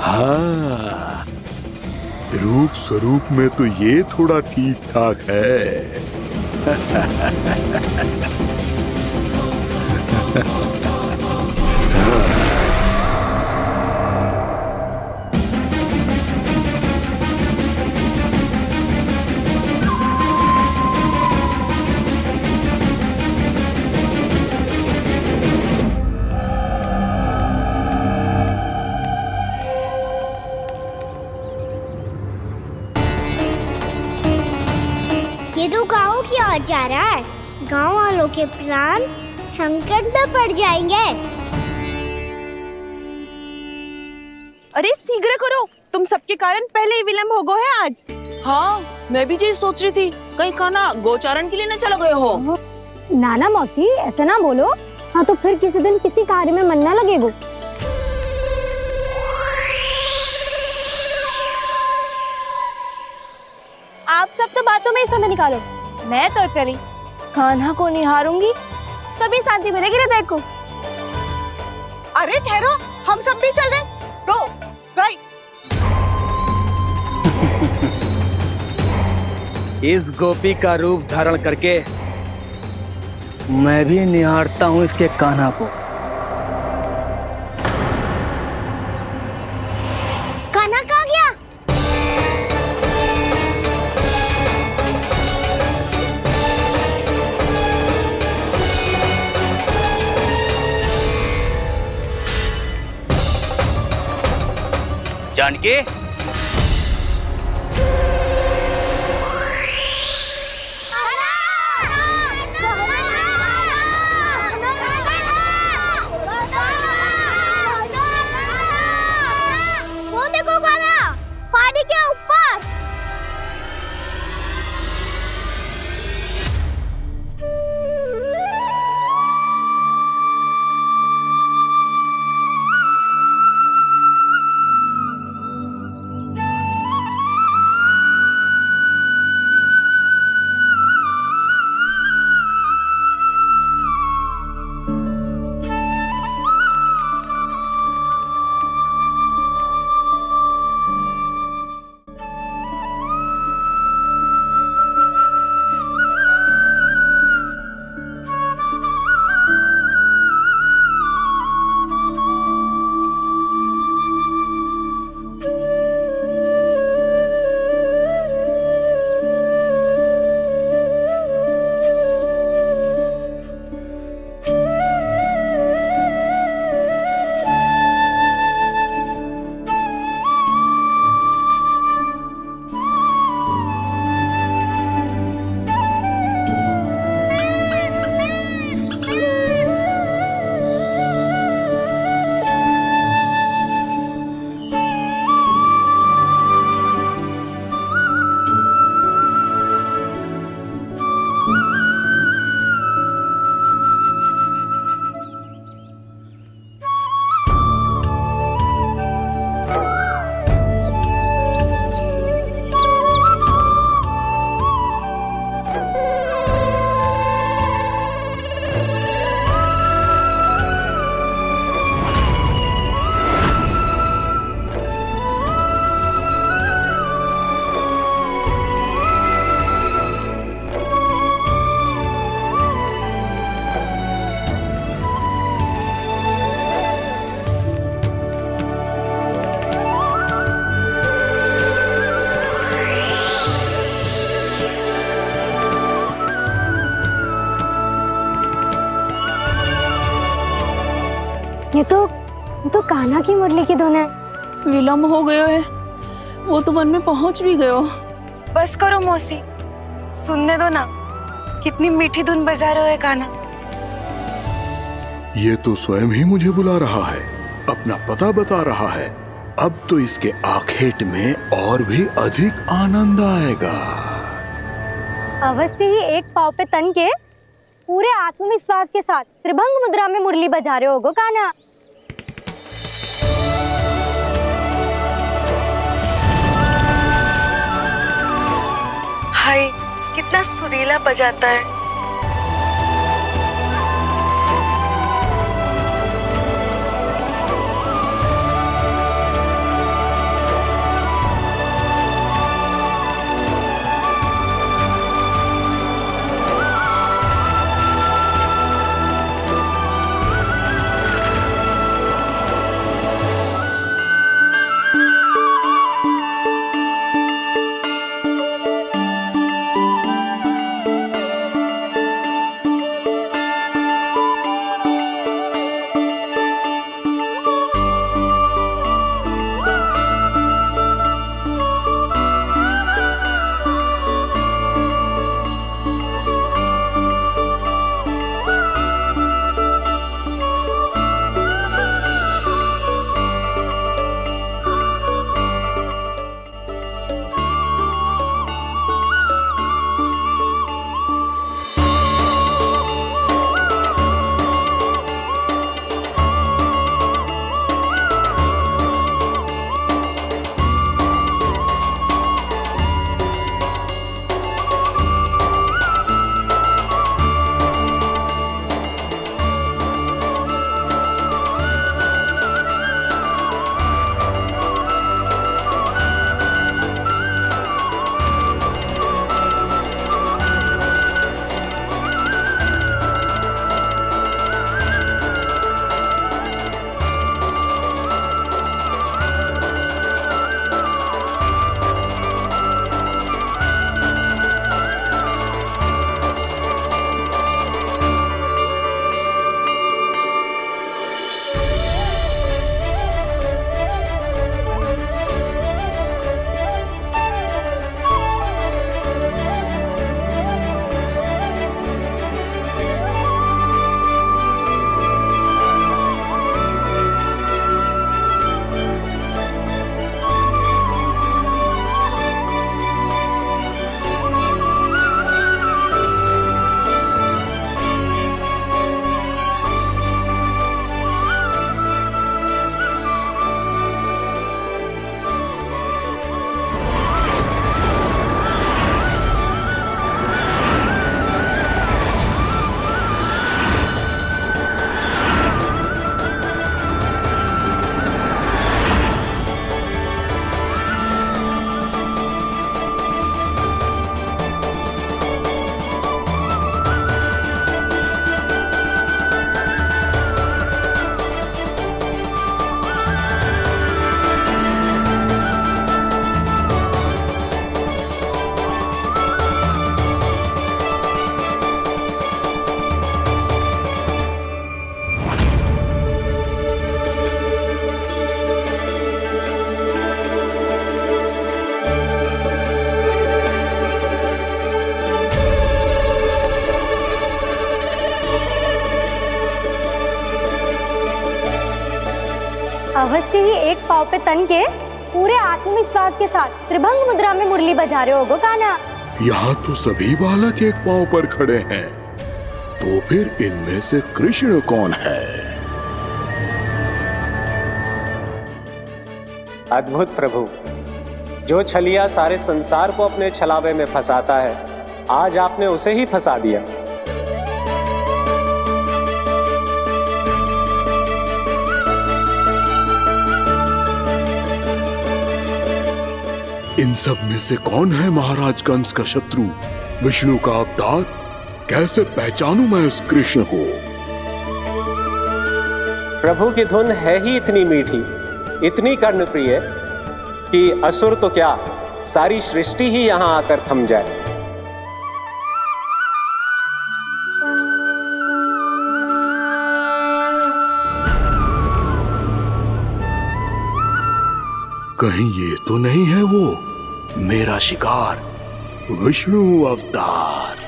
हाँ, रूप स्वरूप में तो ये थोड़ा ठीक ठाक है। ये तो गाँव की ओर जा रहा है। गाँव वालों के प्राण संकट में पड़ जाएंगे। अरे शीघ्र करो, तुम सबके कारण पहले ही विलंब हो गया है आज। हाँ, मैं भी यही सोच रही थी, कहीं खाना गोचारण के लिए न चला गए हो। नाना मौसी ऐसे ना बोलो। हाँ तो फिर किसी दिन किसी कार्य में मन ना लगेगा। आप सब तो बातों में ही समय निकालो। मैं तो चली कान्हा को निहारूंगी, तभी शांति मिलेगी हृदय को। अरे ठहरो, हम सब भी चल रहे। तो गई। इस गोपी का रूप धारण करके मैं भी निहारता हूँ इसके कान्हा को। कान्हा कहाँ गया? जानकी, वो देखो कान्हा, पहाड़ी के ऊपर। ये तो कान्हा की मुरली की धुन है। विलंब हो गया है, वो तो वन में पहुंच भी गयो। बस करो मौसी, सुनने दो ना, कितनी मीठी धुन बजा रहे हो कान्हा। ये तो स्वयं ही मुझे बुला रहा है, अपना पता बता रहा है। अब तो इसके आखेट में और भी अधिक आनंद आएगा। अवश्य ही एक पाव पे तन के पूरे आत्मविश्वास के साथ त्रिभंग मुद्रा में मुरली बजा रहे होगो कान्हा। हाय, कितना सुरीला बजाता है। अवश्य ही एक पाव पे तन के पूरे आत्मविश्वास के साथ त्रिभंग मुद्रा में मुरली बजा रहे होगो कान्हा। यहाँ तो सभी बालक एक पांव पर खड़े हैं, तो फिर इनमें से कृष्ण कौन है? अद्भुत प्रभु, जो छलिया सारे संसार को अपने छलावे में फंसाता है, आज आपने उसे ही फंसा दिया। इन सब में से कौन है महाराज कंस का शत्रु, विष्णु का अवतार? कैसे पहचानूं मैं उस कृष्ण को? प्रभु की धुन है ही इतनी मीठी, इतनी कर्णप्रिय कि असुर तो क्या, सारी सृष्टि ही यहां आकर थम जाए। कहीं ये तो नहीं है वो मेरा शिकार, विष्णु अवतार?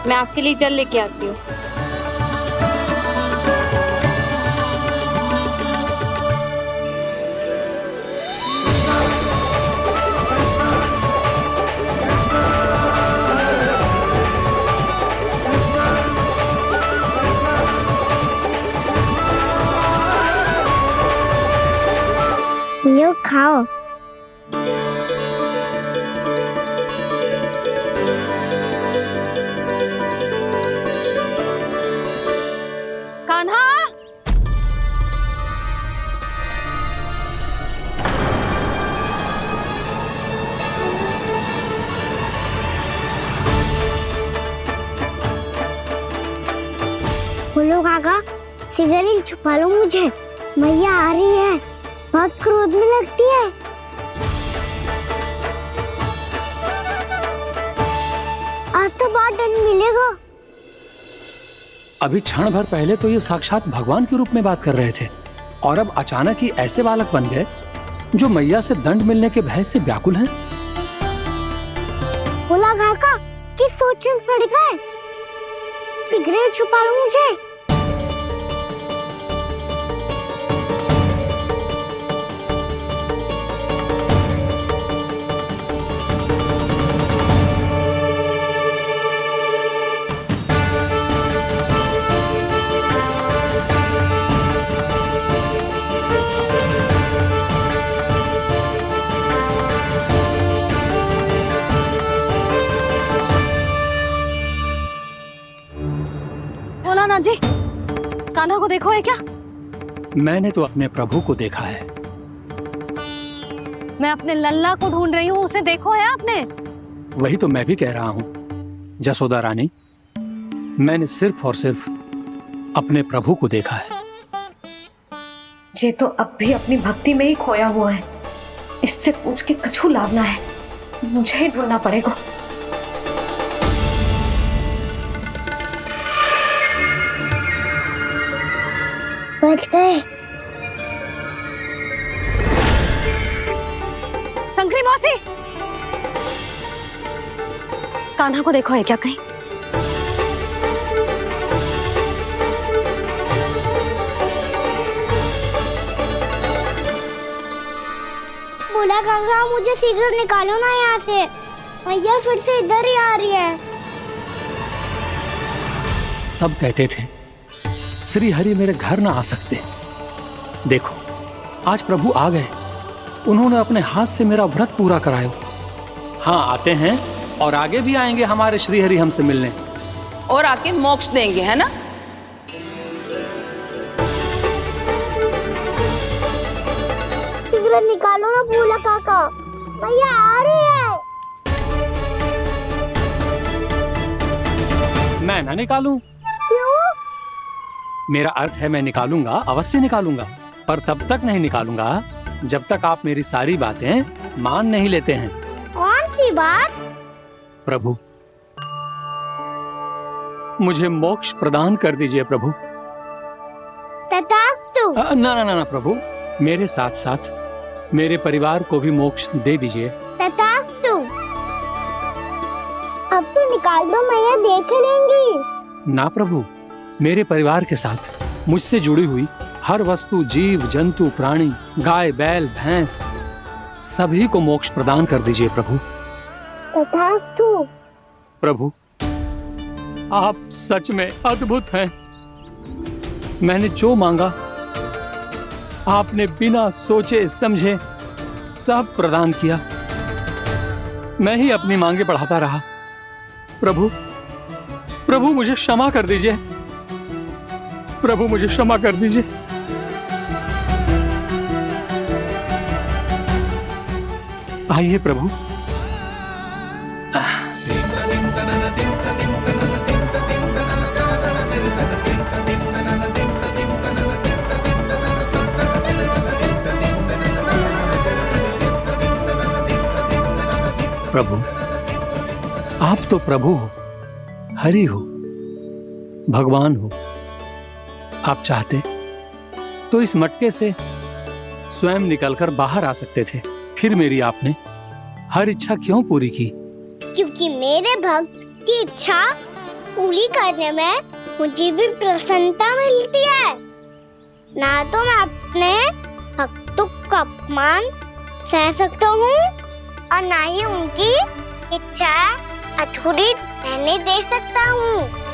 मैं आपके लिए जल लेके आती हूँ। लो खाओ। कान्हा, बोलो काका, सिगरेट छुपा लो मुझे, मैया आ रही है, बहुत क्रोध में लगती है। आज तो बहुत दंड मिलेगा। अभी क्षण भर पहले तो ये साक्षात भगवान के रूप में बात कर रहे थे, और अब अचानक ही ऐसे बालक बन गए जो मैया से दंड मिलने के भय से व्याकुल हैं। बोला काका, किस सोच में पड़ गए? सिगरेट छुपा लो मुझे। जी, कान्हा को देखो है क्या? मैंने तो अपने प्रभु को देखा है। मैं अपने लल्ला को ढूंढ रही हूँ, उसे देखो है आपने? वही तो मैं भी कह रहा हूँ जसोदा रानी, मैंने सिर्फ और सिर्फ अपने प्रभु को देखा है। ये तो अब भी अपनी भक्ति में ही खोया हुआ है, इससे पूछ के कछु लाभ ना है, मुझे ही ढूंढना पड़ेगा। बच गए। संकरी मौसी, कान्हा को देखो है क्या कहीं? बोला काका, मुझे सिगरेट निकालो ना यहाँ से, भैया फिर से इधर ही आ रही है। सब कहते थे श्री हरि मेरे घर ना आ सकते। देखो, आज प्रभु आ गए, उन्होंने अपने हाथ से मेरा व्रत पूरा कराया। हाँ, आते हैं और आगे भी आएंगे हमारे श्री हरि हमसे मिलने और आके मोक्ष देंगे, है ना? शीघ्र निकालो ना भोला काका, मैया आ रही है। मैं ना निकालूं? क्यों? मेरा अर्थ है मैं निकालूंगा, अवश्य निकालूंगा, पर तब तक नहीं निकालूंगा जब तक आप मेरी सारी बातें मान नहीं लेते हैं। कौन सी बात? प्रभु, मुझे मोक्ष प्रदान कर दीजिए प्रभु। तथास्तु। ना ना ना ना प्रभु, मेरे साथ साथ मेरे परिवार को भी मोक्ष दे दीजिए। तथास्तु। अब तो निकाल दो, मैया देख लेंगी। ना प्रभु, मेरे परिवार के साथ मुझसे जुड़ी हुई हर वस्तु, जीव जंतु, प्राणी, गाय बैल भैंस, सभी को मोक्ष प्रदान कर दीजिए प्रभु। तथास्तु। प्रभु, आप सच में अद्भुत हैं। मैंने जो मांगा आपने बिना सोचे समझे सब प्रदान किया। मैं ही अपनी मांगे बढ़ाता रहा। प्रभु, प्रभु मुझे क्षमा कर दीजिए। प्रभु मुझे क्षमा कर दीजिए। आइए प्रभु। प्रभु, आप तो प्रभु हो, हरि हो, भगवान हो। आप चाहते तो इस मटके से स्वयं निकलकर बाहर आ सकते थे, फिर मेरी आपने हर इच्छा क्यों पूरी की? क्योंकि मेरे भक्त की इच्छा पूरी करने में मुझे भी प्रसन्नता मिलती है। ना तो मैं अपने भक्तों का अपमान सह सकता हूँ और ना ही उनकी इच्छा अधूरी रहने दे सकता हूँ।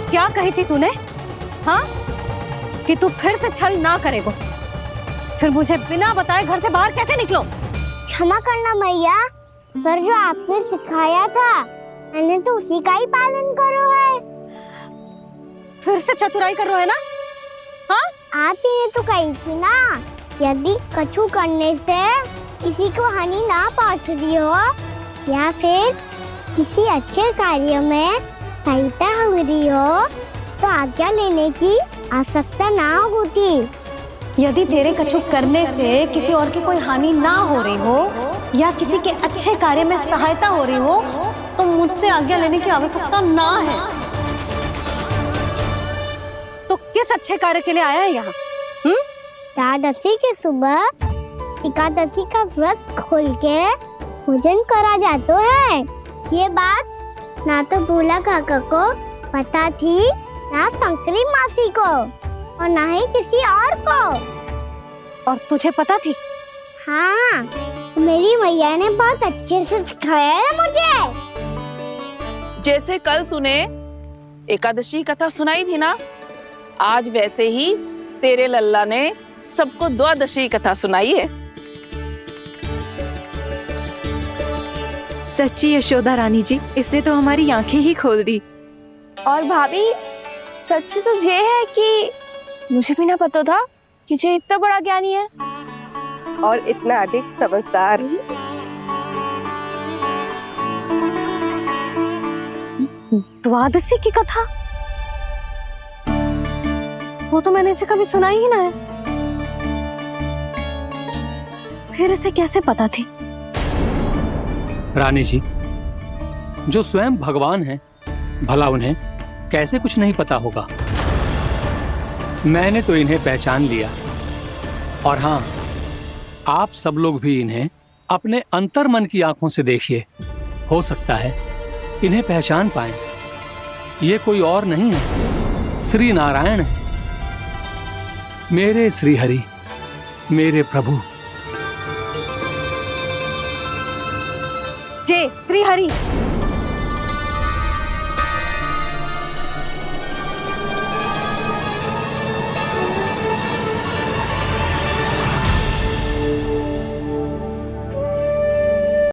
क्या कही थी तूने? हाँ, कि तू फिर से छल ना करेगा। फिर मुझे बिना बताए घर से बाहर कैसे निकलो? क्षमा करना मैया, पर जो आपने सिखाया था मैंने तो उसी का ही पालन करो है। फिर से चतुराई कर रहे हो ना? हाँ? आप ही ने तो कही थी ना, यदि कछु करने से किसी को हानि ना पहुंच रही हो या फिर किसी अच्छे कार्य में सहायता हो रही हो तो आज्ञा लेने की आवश्यकता ना होती। यदि तेरे कछु करने से किसी और की कोई हानि ना हो रही हो या किसी के अच्छे कार्य में सहायता हो रही हो तो मुझसे आज्ञा लेने की आवश्यकता ना है। तो किस अच्छे कार्य के लिए आया है यहाँ? एकादशी के सुबह एकादशी का व्रत खोल के भोजन करा जाता है। ये बात ना तो भोला काका को पता थी, ना शंकरी मासी को और ना ही किसी और को। और तुझे पता थी? हाँ, मेरी मैया ने बहुत अच्छे से सिखाया है मुझे। जैसे कल तूने एकादशी कथा सुनाई थी ना, आज वैसे ही तेरे लल्ला ने सबको द्वादशी कथा सुनाई है। सच्ची यशोदा रानी जी, इसने तो हमारी आंखें ही खोल दी। और भाभी, सच तो ये है कि मुझे भी ना पता था कि ये इतना बड़ा ज्ञानी है और इतना अधिक समझदार। द्वादशी की कथा? वो तो मैंने इसे कभी सुना ही ना है। फिर इसे कैसे पता थी? रानी जी, जो स्वयं भगवान हैं, भला उन्हें कैसे कुछ नहीं पता होगा? मैंने तो इन्हें पहचान लिया। और हाँ, आप सब लोग भी इन्हें अपने अंतर्मन की आंखों से देखिए, हो सकता है इन्हें पहचान पाएं। ये कोई और नहीं है, श्री नारायण है, मेरे श्री हरि, मेरे प्रभु। जय श्री हरि।